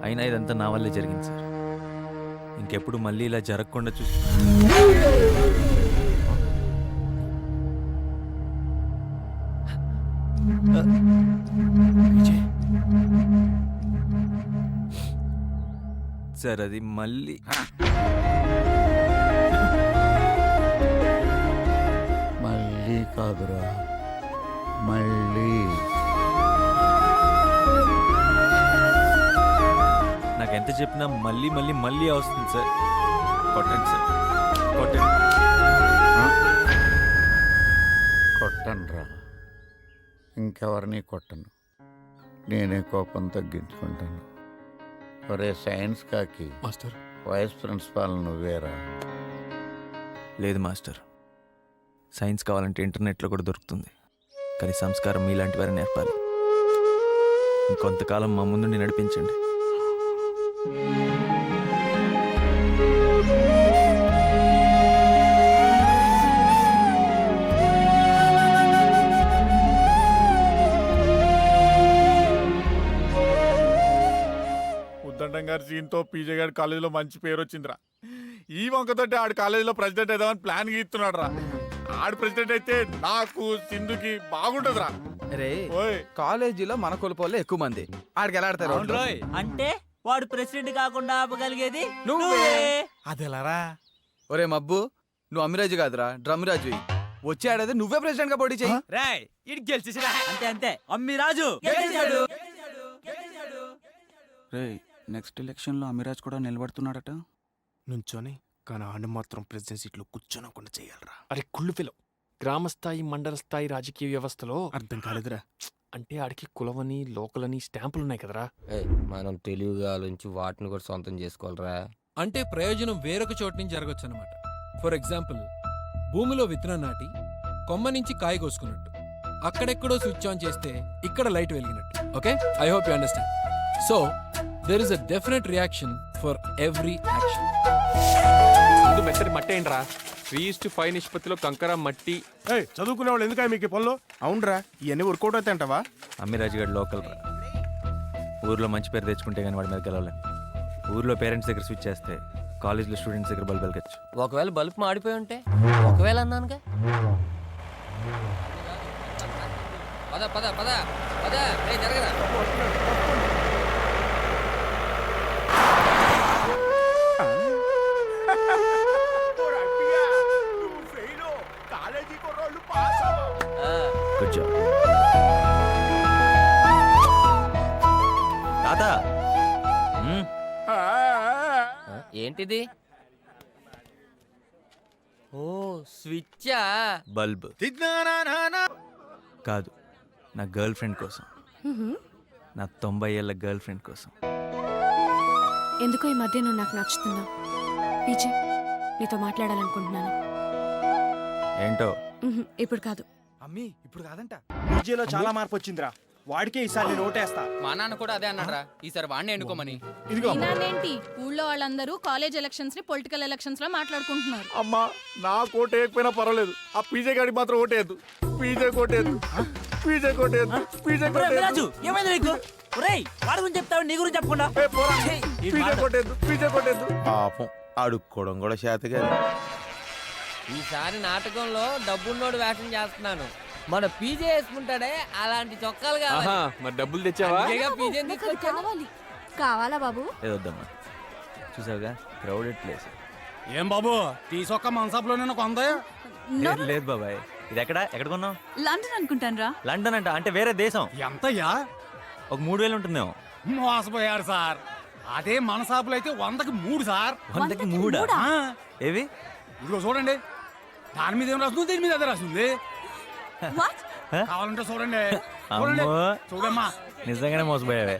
అయినా ఇదంతా నా వల్లే జరిగింది సార్. ఇంకెప్పుడు మళ్ళీ ఇలా జరగకుండా చూసి. సార్, అది మళ్ళీ మళ్ళీ కాదురా, మళ్ళీ. నాకెంత చెప్పినా మళ్ళీ మళ్ళీ మళ్ళీ వస్తుంది సార్. కొట్టండి సార్, కొట్టండి. కొట్టనురా, ఇంకెవరిని కొట్టను. నేనే కోపం తగ్గించుకుంటాను. ఒరే సైన్స్ కాకి మాస్టర్, వైస్ ప్రిన్సిపాల్ నువ్వేరా? లేదు మాస్టర్, సైన్స్ కావాలంటే ఇంటర్నెట్లో కూడా దొరుకుతుంది, కానీ సంస్కారం మీలాంటి వారిని నేర్పాలి. ఇంకొంతకాలం మా ముందు నడిపించండి. గారి సీన్తో పీజే గారి కాలేజీలో మంచి పేరు వచ్చిందిరా. ఈ వంకతోటి ఆడు కాలేజీలో ప్రెసిడెంట్ అయిదామని ప్లాన్ గీస్తున్నాడు రా. ఆడు ప్రెసిడెంట్ అయితే నాకు సింధుకి బాగుంటుందిరా. రే ఓయ్ కాలేజీలో మన కొలుపోలే ఎక్కువ మంది ఆడికి ఎలా ఆడతారు అంటే వాడు ప్రెసిడెంట్ కాకుండా ఆపగలిగేది నువ్వే. అదెలారా? ఒరే మబ్బు, నువ్వు అమ్మిరాజు కాదురా డ్రమ్ రాజు. వచ్చే ఆడేది నువ్వే ప్రెసిడెంట్ గా పోటీ చెయ్యి. రాయ్ ఇటు గెలిచేసిరా. అంతే అంతే అమ్మిరాజు గెలిచాడు. రే నెక్స్ట్ ఎలక్షన్ లో అమ్మిరాజ్ కూడా నిలబడుతున్నాడట. నుంచోని కానీ ఆడు మాత్రం ప్రెసిడెంట్ సీట్లో కూర్చోనకుండా చేయాలరా. అరే కుళ్ళు ఫిలో గ్రామ స్థాయి మండల స్థాయి రాజకీయ వ్యవస్థలో అర్థం కాలేదురా. అంటే ఆడికి కులవని లోకలని స్టాంపులు ఉన్నాయి కదరా. మనం తెలివిగా ఆలోచించి వాటిని కూడా సొంతం చేసుకోవాలరా. అంటే ప్రయోజనం వేరొక చోటు నుంచి జరగచ్చు అనమాట. ఫర్ ఎగ్జాంపుల్, భూమిలో విత్తనం నాటి కొమ్మ నుంచి కాయ కోసుకున్నట్టు. అక్కడెక్కడో స్విచ్ ఆన్ చేస్తే ఇక్కడ లైట్ వెలిగినట్టు. Okay, I hope you understand. So there is a definite reaction for every action. ముందు మెత్తటి మట్టి ఏంట్రా? 3:5 నిష్పత్తిలో కంకర మట్టి. చదువుకునే వాళ్ళు ఎందుకు మీకు పనులు? అవునరా, ఇవన్నీ వర్కౌట్ అవుతాయి అంటావా? అమ్మిరాజు గారు లోకల్ రా. ఊర్లో మంచి పేరు తెచ్చుకుంటే కానీ వాడి మీద గెలవలేం. ఊర్లో పేరెంట్స్ దగ్గర స్విచ్ చేస్తే కాలేజ్లో స్టూడెంట్స్ దగ్గర బల్బ్ వెలగచ్చు. ఒకవేళ బల్బ్ మాడిపోయి ఉంటే? ఒకవేళ అన్నానుగా. పద పద పద పద, జరగరా. గుడ్ జాబ్ తాత. ఏంటిది? ఓ స్విచ్చా? బల్బ్ కాదు, నా గర్ల్ ఫ్రెండ్ కోసం. నా 90 ఏళ్ళ గర్ల్ ఫ్రెండ్ కోసం. ఎందుకో ఈ మధ్య నువ్వు నాకు నచ్చుతున్నావు. పీజే, నీతో మాట్లాడాలనుకుంటున్నాను. ఏంటో ఇప్పుడు కాదు. అమ్మి ఇప్పుడు కాదంట. పీజేలో చాలా మార్పు వచ్చిందిరా. వాడికే ఈసారి నేను ఓటేస్తా. మా నాన్న కూడా అదే అన్నాడ్రా, ఈసారి వాడిని ఎన్నుకోమని. ఇదిగో ఏంటి ఊళ్ళో వాళ్ళందరూ కాలేజ్ ఎలక్షన్స్ ని పొలిటికల్ ఎలక్షన్స్ లో మాట్లాడుకుంటున్నారు. అమ్మా, నాకు ఓటు వేయకపోయినా పర్వాలేదు, ఆ పీజే గాడికి మాత్రం ఓటేయద్దు. పీజే కోటేద్దు, పీజే కోటేద్దు, పీజే కోటేద్దు. ఏమైంది నీకు? ఒరేయ్ వాడి గురించి చెప్తావు, నీ గురించి చెప్పకుండా. పీజే కోటేద్దు, పీజే కోటేద్దు. పాపం అడుక్కోవడం కూడా చేతగా. ఈసారి నాటకంలో డబ్బున్నోడు వేషం చేస్తున్నాను. మన పీజే వేసుకుంటాడే అలాంటి చొక్కాలు కావాలి. ఆహా, మరి డబ్బులు తెచ్చావా? పీజే తీసుకొచ్చాను. కావాలా బాబు? ఏదొద్దమ్మా, చూసావుగా క్రౌడెడ్ ప్లేస్. ఏం బాబు తీసొక్క మనసాపులో కొందా? లేదు బాబాయ్, ఇది ఎక్కడ కొన్నావు? లండన్ అనుకుంటాను రా. లండన్ అంటే వేరే దేశం. ఎంతయ్యా? ఒక 3000 ఉంటుందేమో. మోసపోయారు సార్. అదే మన షాపులో అయితే 100కి 3 సార్. 100కి 3? ఏవి? ఇదిగో చూడండి, దాని మీద ఏం రాస్తుంది, దీని మీద అదే రాస్తుంది. కావాలంటే చూడండి, చూడండి, అమ్మో, చూడమ్మా. నిజంగానే మోసపోయావే.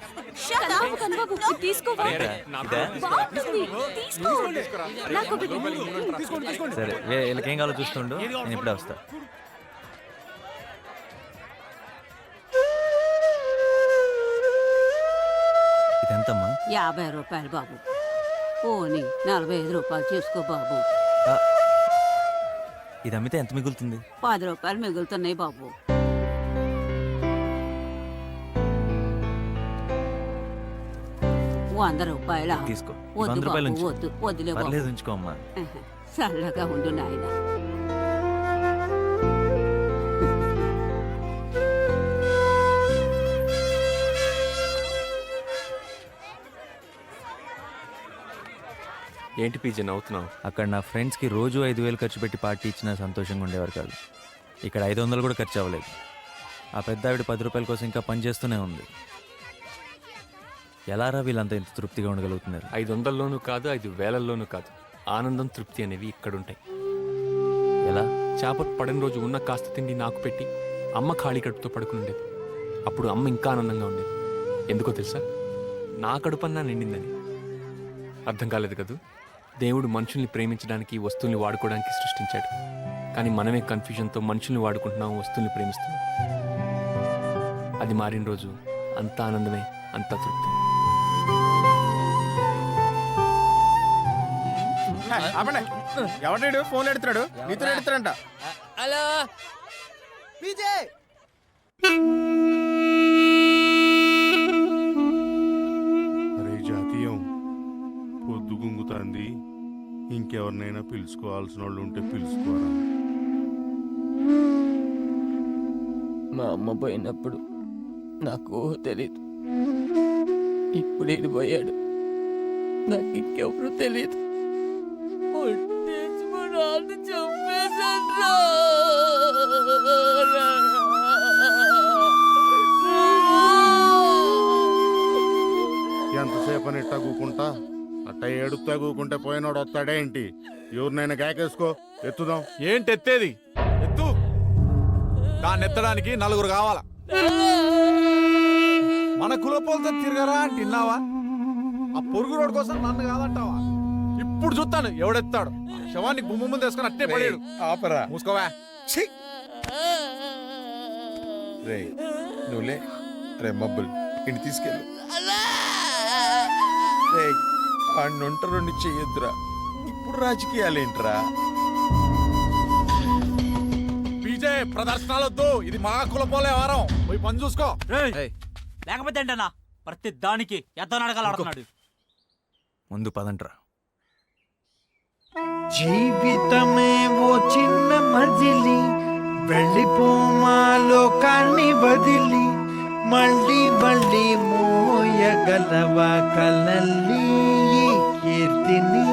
సరే వీళ్ళకేం కావాలో చూస్తుండు, నేను ఇప్పుడే వస్తా. ఇదెంతమ్మా? 50 రూపాయలు బాబు. ఓని 45 రూపాయలు చేసుకో బాబు. ఇది అమ్మితే ఎంత మిగులుతుంది? 10 రూపాయలు మిగులుతున్నాయి బాబు. ₹100 తీసుకో. వద్దు 100 రూపాయలు బాబు, ఉంచు. వద్దు, వద్దులే బాబు. పర్లేదు, ఉంచుకో అమ్మా. చల్లగా ఉండు నాయన. ఏంటి పీజే నవ్వుతున్నావు? అక్కడ నా ఫ్రెండ్స్కి రోజు 5000 ఖర్చు పెట్టి పార్టీ ఇచ్చినా సంతోషంగా ఉండేవారు కాదు. ఇక్కడ 500 కూడా ఖర్చు అవ్వలేదు. ఆ పెద్ద ఆవిడ 10 రూపాయల కోసం ఇంకా పని చేస్తూనే ఉంది. ఎలారా వీళ్ళంతా ఇంత తృప్తిగా ఉండగలుగుతున్నారు? 500లోనూ కాదు, 5000లోనూ కాదు. ఆనందం, తృప్తి అనేవి ఇక్కడుంటాయి. ఎలా? చేపట్టు పడిన రోజు ఉన్న కాస్త తిండి నాకు పెట్టి అమ్మ ఖాళీ కడుపుతో పడుకునుండేది. అప్పుడు అమ్మ ఇంకా ఆనందంగా ఉండేది. ఎందుకో తెలుసా? నా కడుపన్నా నిండిందని. అర్థం కాలేదు కదూ? దేవుడు మనుషుల్ని ప్రేమించడానికి, వస్తువుల్ని వాడుకోవడానికి సృష్టించాడు. కానీ మనమే కన్ఫ్యూజన్తో మనుషుల్ని వాడుకుంటున్నాం, వస్తువుల్ని ప్రేమిస్తున్నాం. అది మారిన రోజు అంత ఆనందమే, అంత తృప్తి. ఎవడాడు ఫోన్ ఎడుతున్నాడు? నీతో ఎడుతాడంట. Hello PJ. అరే జాతీయం, ఇంకెవరినైనా పిలుచుకోవాల్సిన వాళ్ళు ఉంటే పిలుచుకోరా. మా అమ్మ పోయినప్పుడు నాకు తెలీదు. ఇప్పుడు ఇది పోయాడు, నాకు ఇంకెవరు తెలీదు. ఎంతసేపు అని ఇట్టా కూకుంటా అట్ట ఏడుతా కూకుంటే పోయినోడు వస్తాడేంటి? ఎవరినైనా కేకేసుకో, ఎత్తుదాం. ఏంటి ఎత్తేది? ఎత్తు. దాన్ని ఎత్తడానికి నలుగురు కావాలా? మన కులపోలతో తిరగరా అని తిన్నావా? ఆ పొరుగు రోడ్ కోసం నన్ను కాదంటావా? ఇప్పుడు చూస్తాను ఎవడెత్తాడు. శవాన్ని గుమ్మ ముందు వేసుకొని అట్టే పడేడు. ఆపరా. మూసుకోవా. రే నువ్వులే. రే మబ్బులు ఇంటి తీసుకెళ్ళు. రే అన్నొంటరుని చెయ్యొద్దురా. ఇప్పుడు రాజకీయాలేంట్రా? పీజే ప్రదర్శనలొద్దు. ఇది మా కులపోలే వారం. పోయి పని చూసుకో. లేకపోతే ఏంటన్నా ప్రతి దానికి ఎంత నాటకాలు ఆడుతున్నాడు. ముందు పదంట్రా. జీవితమే ఓ చిన్న మజిలి, వెళ్ళిపోమా లోకాన్ని వదిలి, మళ్ళీ మళ్ళీ మోయగలవా కలల్లి ఈ కీర్తిని.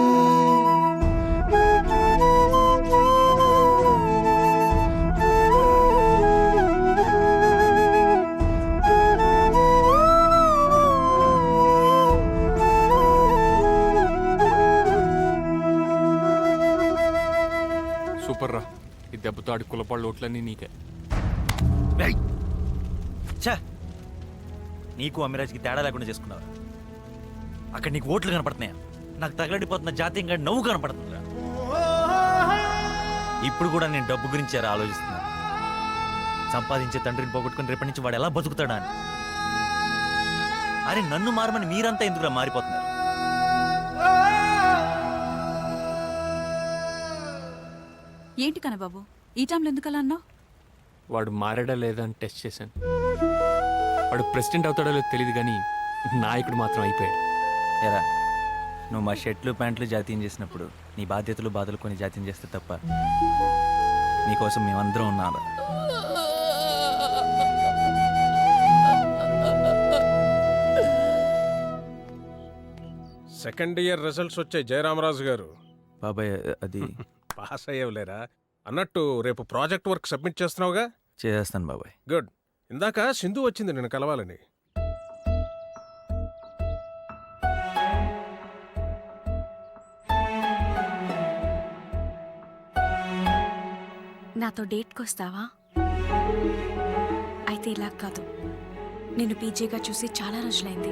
సూపర్ రా, ఈ దెబ్బతో ఆడి కులపాళ్ళు ఓట్లన్నీ నీకే. నీకు అమిరాజ్కి తేడా లేకుండా చేసుకున్నావు. అక్కడ నీకు ఓట్లు కనపడుతున్నాయా? నాకు తగలడిపోతున్న జాతీయంగా నవ్వు కనపడుతుందిరా. ఇప్పుడు కూడా నేను డబ్బు గురించి ఆలోచిస్తున్నాను. సంపాదించే తండ్రిని పోగొట్టుకుని రేపటి నుంచి వాడు ఎలా బతుకుతాడా అని. అరే నన్ను మారమని మీరంతా ఎందుకురా మారిపోతున్నారు? ఏంటి కనబాబు ఈ టైంలో ఎందుకు అలా అన్నావు? వాడు మారాడా లేదా అని టెస్ట్ చేశాను. వాడు ప్రెసిడెంట్ అవుతాడో లేదో తెలియదు కానీ నాయకుడు మాత్రం అయిపోయాడు. ఎరా నువ్వు మా షర్ట్లు ప్యాంట్లు జాతీయం చేసినప్పుడు నీ బాధ్యతలు బాధలు కొన్ని జాతీయం చేస్తే తప్ప నీకోసం మేమందరం ఉన్నారా? సెకండ్ ఇయర్ రిజల్ట్స్ వచ్చాయి జయరామరాజు గారు. బాబాయ్ అది పాస్ అయ్యేవులేరా. అన్నట్టు రేపు ప్రాజెక్ట్ వర్క్ సబ్మిట్ చేస్తున్నావుగా? చేసేస్తాను బాబాయ్. గుడ్. ఇందాక సింధు వచ్చింది నేను కలవాలని. నాతో డేట్కి వస్తావా? అయితే ఇలా కాదు, నేను పీజేగా చూసి చాలా రోజులైంది.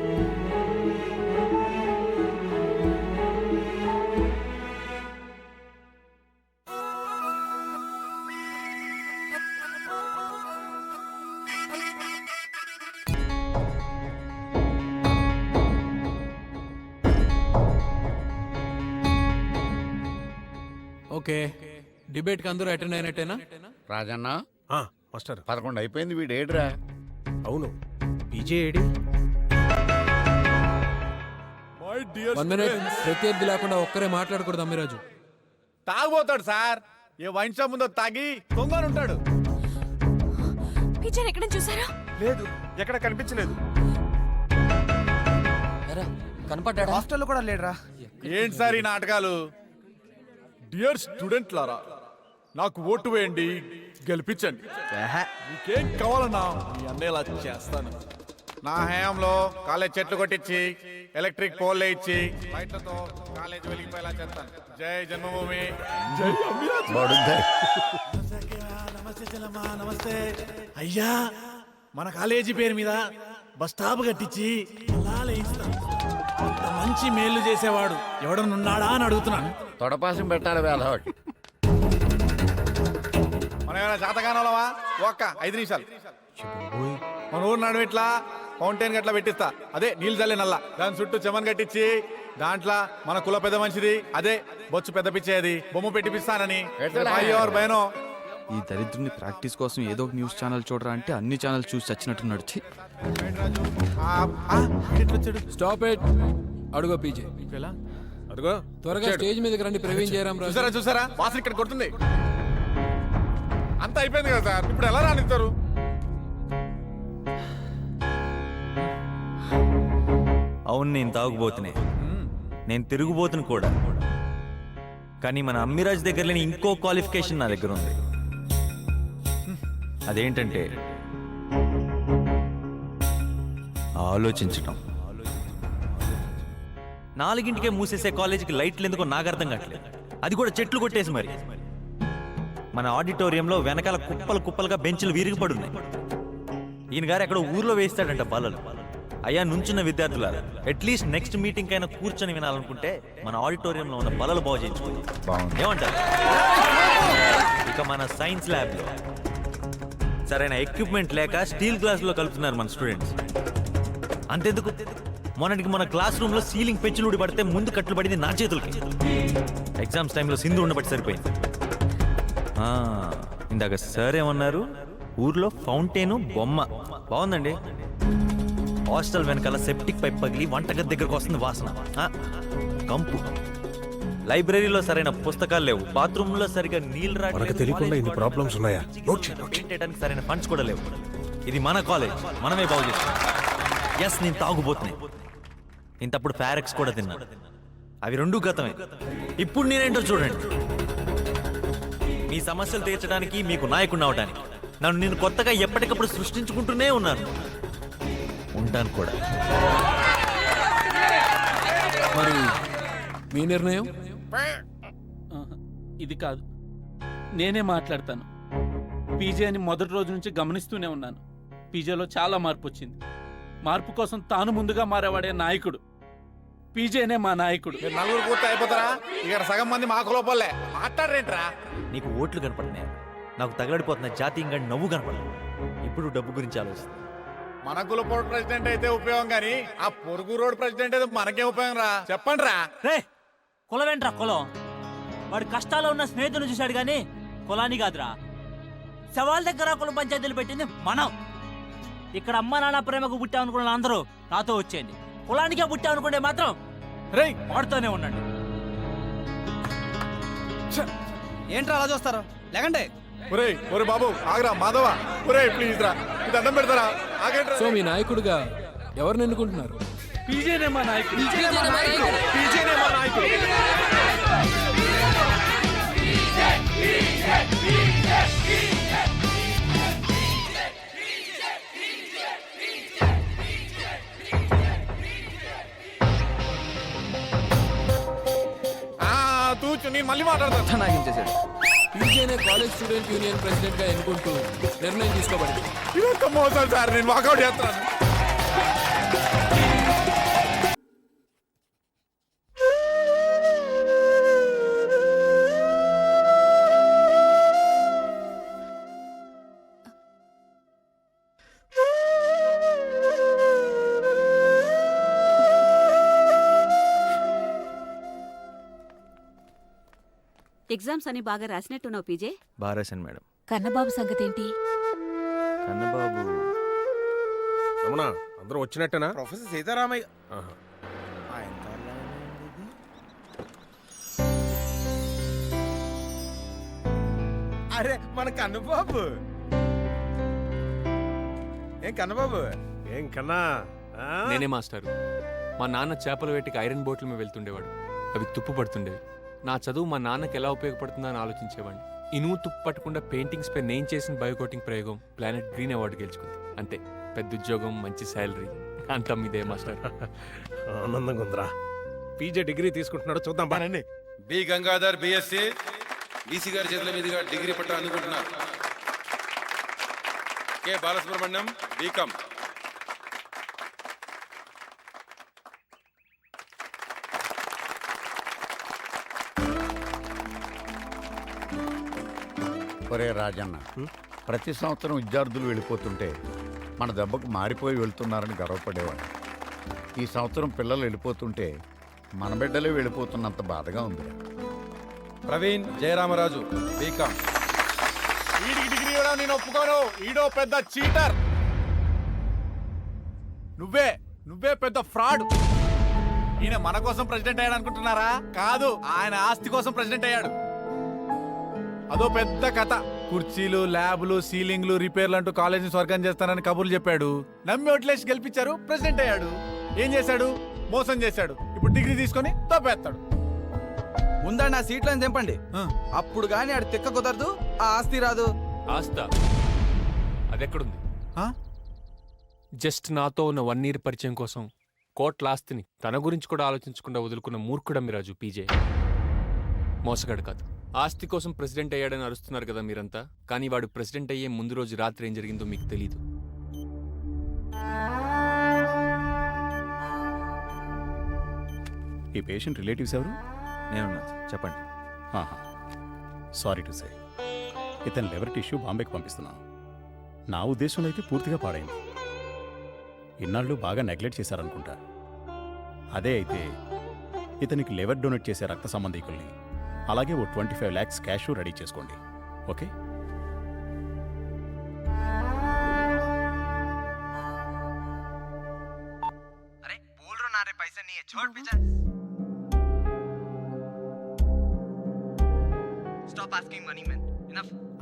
ఓకే, డిబేట్కి అందరూ అటెండ్ అయినట్టేనా? రాజన్న మాస్టర్ 11 అయిపోయింది. వీడు ఏడ్రా? అవును, పీజే ఏడి? 1 minute, ప్రత్యర్థి లేకుండా ఒక్కరే మాట్లాడకూడదు అమ్మిరాజు. తాగుపోతాడు సార్. ఏ వైన్ షాప్ ముందో తాగి దొంగలు ఉంటాడు. పీజేని ఎక్కడ చూసారా? లేదు, ఎక్కడ కనిపించలేదు. కనపడ్డా? హాస్టల్లో కూడా లేడరా. ఏంటి సార్ ఈ నాటకాలు? డియర్ స్టూడెంట్ లారా, నాకు ఓటు వేయండి, గెలిపించండి. మీకేం కావాలన్నా మీ అన్నేలా చేస్తాను. నా హయాంలో కాలేజ్ చెట్లు కొట్టించి ఎలక్ట్రిక్ పోల్ ఇచ్చి లైట్లతో కాలేజ్ వెలిగిపోయేలా చేస్తాను. జై జన్మభూమి, జై అమ్మిరాజు. నమస్తే అయ్యా. మన కాలేజీ పేరు మీద బస్ స్టాప్ కట్టించి అంత మంచి మేలు చేసేవాడు ఎవడనున్నాడా అని అడుగుతున్నాను. తొడపాసం పెట్టాలి వేళ. మనం ఏమైనా శాతగానవా? ఒక్క 5 నిమిషాలు. మన ఊరు నడు ఇట్లా ఫౌంటైన్ గట్లా పెట్టిస్తా. అదే నీళ్ళు చల్లే నల్ల, దాని చుట్టూ చెమన్ కట్టించి దాంట్లో మన కుల పెద్ద మనిషిది అదే బొచ్చు పెద్ద పిచ్చేది బొమ్మ పెట్టిపిస్తానని. భయనో ఈ దరిద్రుని ప్రాక్టీస్ కోసం ఏదో ఒక న్యూస్ ఛానల్ చూడరా అంటే అన్ని ఛానల్ చూసి చచ్చినట్టు నడిచి. Stop it. అడుగో పీజే. అదిగో త్వరగా స్టేజ్ మీదకి రండి ప్రవీణ్ జయరాం రాజు. చూసారా చూసారా వాసన ఇక్కడ కొడుతుంది. అంతా అయిపోయింది కదా సార్, ఇప్పుడు ఎలా రానిస్తారు? అవును, నేను తాగుబోతునే, నేను తిరుగుబోతును కూడా. కానీ మన అమ్మిరాజ్ దగ్గర లేని ఇంకో క్వాలిఫికేషన్ నా దగ్గర ఉంది. అదేంటంటే ఆలోచించటం. 4ంటికే మూసేసే కాలేజీకి లైట్లు ఎందుకో నాకు అర్థం కావట్లేదు. అది కూడా చెట్లు కొట్టేసి మరి. మన ఆడిటోరియంలో వెనకాల కుప్పలు కుప్పలుగా బెంచ్లు విరిగి పడున్నాయి. ఈయన గారు ఎక్కడో ఊర్లో వేస్తాడంట బల్లలు. అయ్యా నుంచున్న విద్యార్థులారా, అట్లీస్ట్ నెక్స్ట్ మీటింగ్ అయినా కూర్చొని వినాలనుకుంటే మన ఆడిటోరియంలో ఉన్న బల్లలు బాగు చేయించుకోండి. బాగుంది. ఏమంటారు? ఇక మన సైన్స్ ల్యాబ్లో సరైన ఎక్విప్మెంట్ లేక స్టీల్ గ్లాసులో కలుపుతున్నారు మన స్టూడెంట్స్. అంతెందుకు, మొన్నటికి మన క్లాస్ రూమ్ లో సీలింగ్ పెంచులు ఊడి పడితే ముందు కట్లు పడింది నా చేతులకి. ఎగ్జామ్స్ టైంలో సింధు ఉండబట్టి సరిపోయింది. ఇందాక సార్ ఏమన్నారు? ఊర్లో ఫౌంటైను బొమ్మ బాగుందండి. హాస్టల్ వెనకాల సెప్టిక్ పైప్ పగిలి వంటగది దగ్గరకు వస్తుంది వాసన, కంపు. లైబ్రరీలో సరైన పుస్తకాలు లేవు, బాత్రూంలో సరిగా నీళ్ళు తెలియకుండా ఇన్ని ప్రాబ్లమ్స్ ఉన్నాయా? చేయడానికి సరైన ఫండ్స్ కూడా లేవు. ఇది మన కాలేజ్, మనమే బాగు చేస్తాం. ఎస్, నేను తాగుబోతున్నాయి. ఇంతప్పుడు ఫారెక్స్ కూడా తిన్నా. అవి రెండూ గతమే. ఇప్పుడు నేనేంటో చూడండి. మీ సమస్యలు తీర్చడానికి, మీకు నాయకుడిని అవడానికి నన్ను నేను కొత్తగా ఎప్పటికప్పుడు సృష్టించుకుంటూనే ఉన్నాను. ఉంటాను కూడా. మరి మీ నిర్ణయం? ఇది కాదు, నేనే మాట్లాడతాను. పీజేని మొదటి రోజు నుంచి గమనిస్తూనే ఉన్నాను. పీజేలో చాలా మార్పు వచ్చింది. మార్పు కోసం తాను ముందుగా మారేవాడే నాయకుడు. పీజేనే మా నాయకుడు. నలుగురు పూర్తి అయిపోతారా? ఇక్కడ సగం మంది మాకు లోపలే మాట్లాడరేంట్రా? నీకు ఓట్లు కనపడుతున్నాయి, నాకు తగలడిపోతున్న జాతీయంగా నవ్వు కనపడలేదు. ఇప్పుడు డబ్బు గురించి ఆలోచిస్తుంది. మన కులపోడు ప్రెసిడెంట్ అయితే ఉపయోగం, కానీ ఆ పొరుగు రోడ్ ప్రెసిడెంట్ అయితే మనకేం ఉపయోగం రా? చెప్పండి రా. రే, కులమేంట్రా కులం? వాడు కష్టాల్లో ఉన్న స్నేహితులు చూశాడు కానీ కులాన్ని కాదురా. శవాల దగ్గర కుల పంచాయతీలు పెట్టింది మనం. ఇక్కడ అమ్మ నాన్న ప్రేమకు పుట్టామనుకున్న అందరూ నాతో వచ్చేయండి. కులానికే పుట్టామనుకుంటే మాత్రం రే వాడుతూనే ఉండండి. ఏంట్రా అలా చూస్తారు? లేకండి. ఒరే ఒరే బాబు ఆగరా, మాధవ ఒరే ప్లీజ్ రా, ఇది అడ్డం పెడతారా? ఆగండి. సో మీ నాయకుడిగా ఎవరిని ఎన్నుకుంటున్నారు? పీజేనే మా నాయకుడు. పీజేనే మా నాయకుడు. తూచు, నేను మళ్ళీ మాట్లాడతాను. నాగించేసాడు. పీజేనే కాలేజ్ స్టూడెంట్ యూనియన్ ప్రెసిడెంట్ గా ఎన్నుకుంటూ నిర్ణయం తీసుకోబడింది. ఇదొక మోసం సార్, నేను వాకౌట్ చేస్తాను. ఎగ్జామ్స్ అని బాగా రాసినట్టున్నావు పీజే. బారాసన్ మేడం. కన్నబాబు సంగతి ఏంటి? కన్నబాబు రమణ, అందరూ వచ్చినట్టేనా? ప్రొఫెసర్ సీతారామయ్య. అరే మన కన్నబాబు. ఏం కన్నబాబు? ఏం కన్నా? నేనే మాస్టారు. మా నాన్న చేపల వేటికి ఐరన్ బోట్ల మీద వెళ్తుండేవాడు. అవి తుప్పు పడుతుండేవి. నా చదువు మా నాన్నకి ఎలా ఉపయోగపడుతుందో అని ఆలోచించేవాడిని. ఇనుము తుప్పు పట్టకుండా పెయింటింగ్స్ పై నేను చేసిన బయోకోటింగ్ ప్రయోగం ప్లానెట్ గ్రీన్ అవార్డు గెలుచుకుంది. అంతే, పెద్ద ఉద్యోగం, మంచి శాలరీ, అంతా మీదే మాస్టర్. ఆనందంగా ఉందిరా. పీజే డిగ్రీ తీసుకుంటున్నాడు, చూద్దాం బానండి. బి గంగాధర్ బిఎస్సి బీసీ గారి చేతుల మీదుగా డిగ్రీ పట్ట అందుకుంటున్నారు. K Balasubrahmanyam BCom. ఒరే రాజన్న, ప్రతి సంవత్సరం విద్యార్థులు వెళ్ళిపోతుంటే మన దెబ్బకు మారిపోయి వెళ్తున్నారని గర్వపడేవాడు. ఈ సంవత్సరం పిల్లలు వెళ్ళిపోతుంటే మన బిడ్డలే వెళ్ళిపోతున్నంత బాధగా ఉంది. ప్రవీణ్ జయరామరాజు బీకాం. వీడికి డిగ్రీ ఇవ్వడం నేను ఒప్పుకోను. ఈడో పెద్ద చీటర్. నువ్వే పెద్ద ఫ్రాడ్. ఈయన మన కోసం ప్రెసిడెంట్ అయ్యాడు అనుకుంటున్నారా? కాదు, ఆయన ఆస్తి కోసం ప్రెసిడెంట్ అయ్యాడు. అదో పెద్ద కథ. కుర్చీలు, ల్యాబ్లు, సీలింగ్లు, రిపేర్లు అంటూ కాలేజీని స్వర్గం చేస్తానని కబుర్లు చెప్పాడు. నమ్మి ఓట్లేసి గెలిపించారు, ప్రెసిడెంట్ అయ్యాడు. ఏం చేశాడు? మోసం చేశాడు. ఇప్పుడు డిగ్రీ తీసుకొని తప్పేస్తాడు. ముందండి ఆ సీట్లను తెంపండి, అప్పుడు గాని ఆడి తిక్క కుదరదు, ఆ ఆస్తి రాదు. ఆస్తా అదెక్కడుంది? జస్ట్ నాతో ఉన్న 1 year పరిచయం కోసం కోట్ల ఆస్తిని తన గురించి కూడా ఆలోచించకుండా వదులుకున్న మూర్ఖుడమ్మిరాజు పీజే. మోసగాడు కాదు. ఆస్తి కోసం ప్రెసిడెంట్ అయ్యాడని అరుస్తున్నారు కదా మీరంతా, కానీ వాడు ప్రెసిడెంట్ అయ్యే ముందు రోజు రాత్రి ఏం జరిగిందో మీకు తెలీదు. ఈ పేషెంట్ రిలేటివ్స్ ఎవరు? నేను చెప్పండి. సారీ టు సే, ఇతని లివర్ టిష్యూ బాంబేకి పంపిస్తున్నాను. నా ఉద్దేశంలో అయితే పూర్తిగా పాడైంది. ఇన్నాళ్ళు బాగా నెగ్లెక్ట్ చేశారనుకుంటా. అదే అయితే ఇతనికి లివర్ డొనేట్ చేసే రక్త సంబంధికుల్ని, అలాగే ఓ 25 lakhs క్యాష్ రెడీ చేసుకోండి. ఓకే?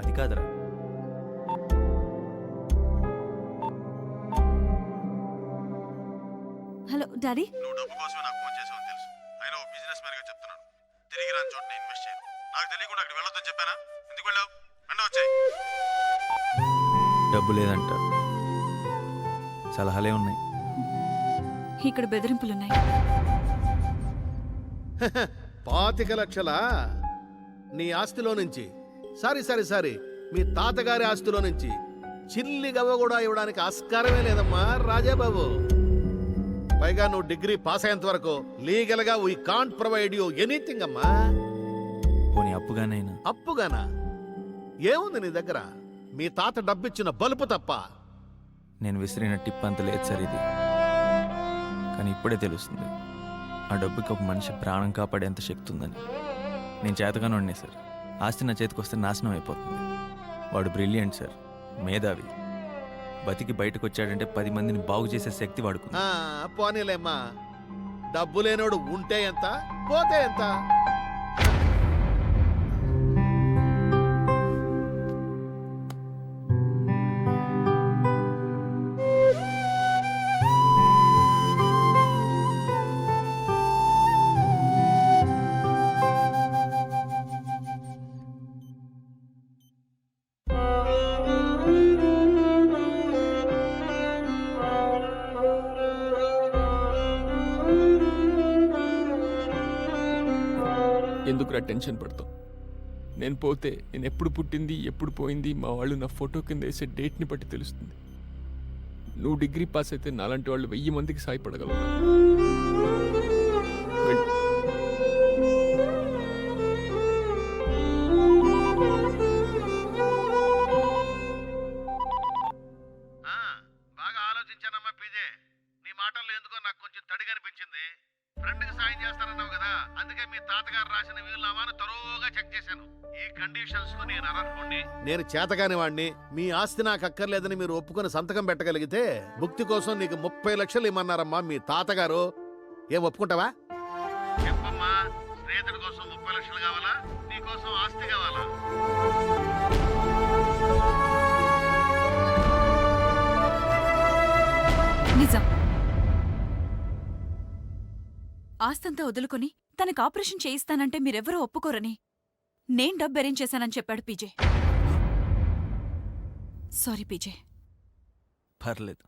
అది కాదురా. Hello daddy. నువ్వు డబ్బు కోసమే నాకు ఫోన్ చేసావని తెలుసు. అయినా ఓ బిజినెస్ మ్యాన్ గా చెప్తున్నాను, తిరిగి రాని చోట ఇన్వెస్ట్ చేయను. నాకు తెలియకుండా అక్కడ వెళ్ళొద్దని చెప్పానా? ఎందుకు వెళ్ళావు? వెంట వచ్చాయి. డబ్బు లేదంట, సలహాలే ఉన్నాయి. ఇక్కడ బెదిరింపులున్నాయి. 25 లక్షలా నీ ఆస్తిలో నుంచి? సారీ, మీ తాతగారి ఆస్తిలో నుంచి చిల్లి గవ్వ కూడా ఇవ్వడానికి ఆస్కారమే లేదమ్మా రాజాబాబు. పైగా నువ్వు డిగ్రీ పాస్ అయ్యేంత వరకు లీగల్ గా we can't provide you anything అమ్మా. పోనీ అప్పుగానైనా? అప్పుగానా? ఏముంది నీ దగ్గర? మీ తాత డబ్బిచ్చిన బలుపు తప్ప. నేను విసిరిన టిప్ అంత లేదు సార్ ఇది, కానీ ఇప్పుడే తెలుస్తుంది ఆ డబ్బుకి ఒక మనిషి ప్రాణం కాపాడేంత శక్తి ఉందని. నేను చేతగానే ఉండే సార్. ఆస్తి నా చేతికి వస్తే నాశనం అయిపోతుంది. వాడు బ్రిలియంట్ సార్, మేధావి. బతికి బయటకు వచ్చాడంటే 10 మందిని బాగు చేసే శక్తి వాడుకుంది. పోనీలేమ్మా, డబ్బు లేనోడు ఉంటే ఎంత, పోతే ఎంత? ఎందుకురా టెన్షన్ పడతావు? నేను పోతే నేను ఎప్పుడు పుట్టింది, ఎప్పుడు పోయింది మా వాళ్ళు నా ఫోటో కింద వేసే డేట్ని బట్టి తెలుస్తుంది. నువ్వు డిగ్రీ పాస్ అయితే నాలాంటి వాళ్ళు 1000 మందికి సాయపడగలవు. బాగా ఆలోచించానమ్మా పీజే. నీ మాటల్లో ఎందుకో నాకు కొంచెం తడిగా అనిపించింది. ఫ్రెండ్కి సాయం చేస్తానన్నావు కదా, అందుకే మీ తాతగారు రాసిన వీలునామాను తరోగా చెక్ చేశాను. ఈ కండిషన్స్ కు నేను అనర్హుణ్ణి, నేను చేతగాని వాడిని, మీ ఆస్తి నాకు అక్కర్లేదని మీరు ఒప్పుకొని సంతకం పెట్టగలిగితే భుక్తి కోసం నీకు 30 లక్షలు ఇమ్మన్నారమ్మా మీ తాతగారు. ఏం ఒప్పుకుంటావా? చెప్పమ్మా, స్నేహితుడి కోసం 30 లక్షలు కావాలా, నీ కోసం ఆస్తి కావాలా? నిజం. ఆస్తంతా వదులుకొని తనకు ఆపరేషన్ చేయిస్తానంటే మీరెవరూ ఒప్పుకోరని నేను డబ్బు అరేంజ్ చేశానని చెప్పాడు పీజే. Sorry PJ. పర్లేదు.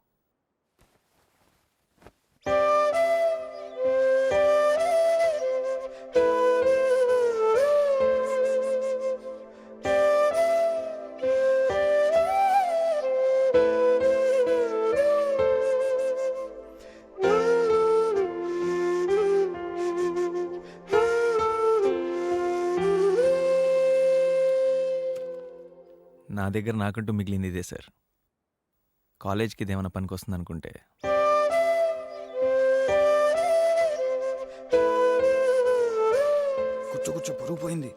నా దగ్గర నాకంటూ మిగిలింది ఇదే సార్. కాలేజ్కి ఇదేమైనా పనికి వస్తుంది అనుకుంటే కూర్చో పరుగు పోయింది.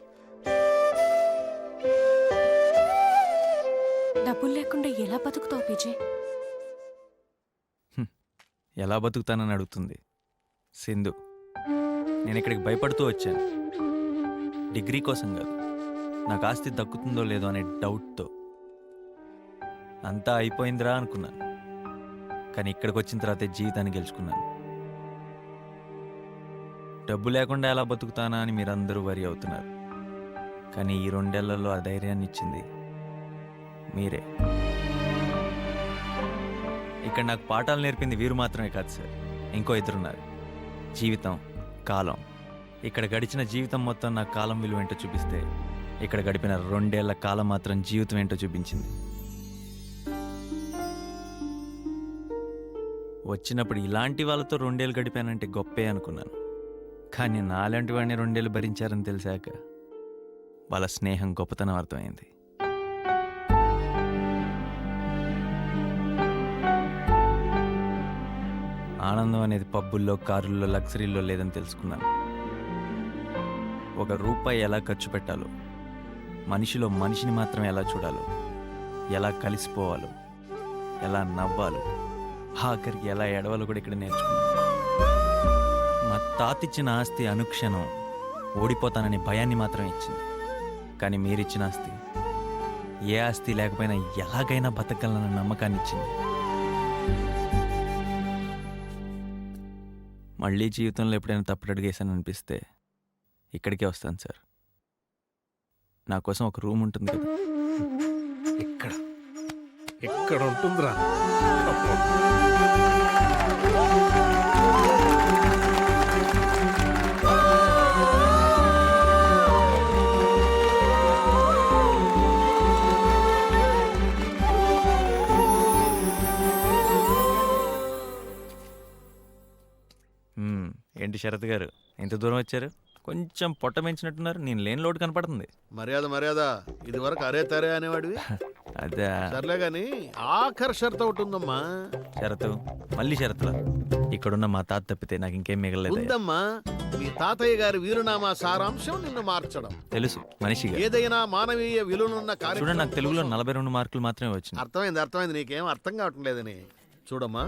డబ్బులు లేకుండా ఎలా బతుకుతావు పీజే? ఎలా బతుకుతానని అడుగుతుంది సింధు. నేను ఇక్కడికి భయపడుతూ వచ్చాను. డిగ్రీ కోసం కాదు, నాకు ఆస్తి దక్కుతుందో లేదో అనే డౌట్తో. అంతా అయిపోయిందిరా అనుకున్నాను, కానీ ఇక్కడికి వచ్చిన తర్వాతే జీవితాన్ని గెలుచుకున్నాను. డబ్బు లేకుండా ఎలా బతుకుతానా అని మీరందరూ వరి అవుతున్నారు, కానీ ఈ 2 ఏళ్లలో ఆ ధైర్యాన్ని ఇచ్చింది మీరే. ఇక్కడ నాకు పాఠాలు నేర్పింది వీరు మాత్రమే కాదు సార్, ఇంకో 2 ఉన్నారు. జీవితం, కాలం. ఇక్కడ గడిచిన జీవితం మొత్తం నాకు కాలం విలువ ఏంటో చూపిస్తే, ఇక్కడ గడిపిన 2 ఏళ్ల కాలం మాత్రం జీవితం ఏంటో చూపించింది. వచ్చినప్పుడు ఇలాంటి వాళ్ళతో 2 ఏళ్ళు గడిపానంటే గొప్పే అనుకున్నాను, కానీ నాలాంటి వాడిని 2 ఏళ్ళు భరించారని తెలిసాక వాళ్ళ స్నేహం గొప్పతనం అర్థమైంది. ఆనందం అనేది పబ్బుల్లో, కారుల్లో, లగ్జరీల్లో లేదని తెలుసుకున్నాను. ₹1 ఎలా ఖర్చు పెట్టాలో, మనిషిలో మనిషిని మాత్రం ఎలా చూడాలో, ఎలా కలిసిపోవాలో, ఎలా నవ్వాలో, ఆఖరికి ఎలా ఏడవాలో కూడా ఇక్కడ నేర్చుకున్నాను. మా తాతిచ్చిన ఆస్తి అనుక్షణం ఓడిపోతాననే భయాన్ని మాత్రం ఇచ్చింది, కానీ మీరిచ్చిన ఆస్తి ఏ ఆస్తి లేకపోయినా ఎలాగైనా బతకగలనన్న నమ్మకాన్ని ఇచ్చింది. మళ్ళీ జీవితంలో ఎప్పుడైనా తప్పుడడిగేసాను అనిపిస్తే ఇక్కడికే వస్తాను సార్. నా కోసం ఒక రూమ్ ఉంటుంది కదా. ఎక్కడ ఉంటుందిరా? ఏంటి శరత్ గారు, ఇంత దూరం వచ్చారు? కొంచెం పొట్ట పెంచినట్టున్నారు. నేను లేని లోటు కనపడుతుంది. మర్యాద ఇది వరకు అరే తరే అనేవాడివి. అదే సర్లే గాని ఆఖరి షరతు ఒకటి ఉందమ్మా. షరతు? మళ్ళీ షరతులా? ఇక్కడున్న మా తాత తప్పితే నాకు ఇంకేం మిగలలేదు. ఉందమ్మా, మీ తాతయ్య గారి వీరునామా సారాంశం నిన్ను మార్చడం. తెలుసు మనిషిగా. ఏదైనా మానవీయ విలువలున్న చూడండి, కార్యక్రమం. నాకు తెలుగులో 42 మార్కులు మాత్రమే వచ్చినాయి. అర్థమైంది. నీకేం అర్థం కావటం లేదని. చూడమ్మా,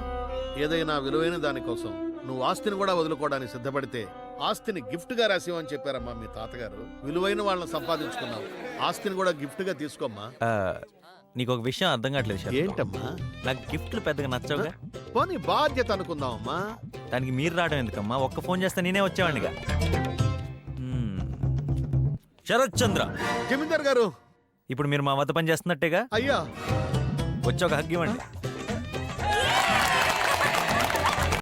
ఏదైనా విలువైన దానికోసం నువ్వు ఆస్తిని కూడా వదులుకోవడానికి సిద్ధపడితే ఆస్తిని గిఫ్ట్ గా రాసివని చెప్పారమ్మా మీ తాతగారు. విలువైన వాళ్ళని సంపాదించుకున్నావు, ఆస్తిని కూడా గిఫ్ట్ గా తీసుకోమ్మా. నీకు ఒక విషయం అర్థం కావట్లేదు. ఏంటమ్మా? నాకు గిఫ్ట్లు పెద్దగా నచ్చవుగా. పోనీ బాధ్యత అనుకుందామమ్మా. దానికి మీరు రావడం ఎందుకమ్మా? ఒక్క ఫోన్ చేస్తే నేనే వచ్చేవాడిగా. శరత్ చంద్ర జమీందార్ గారు, ఇప్పుడు మీరు మా వద్ద పని చేస్తున్నట్టేగా. అయ్యా వచ్చి ఒక హగ్ ఇవ్వండి.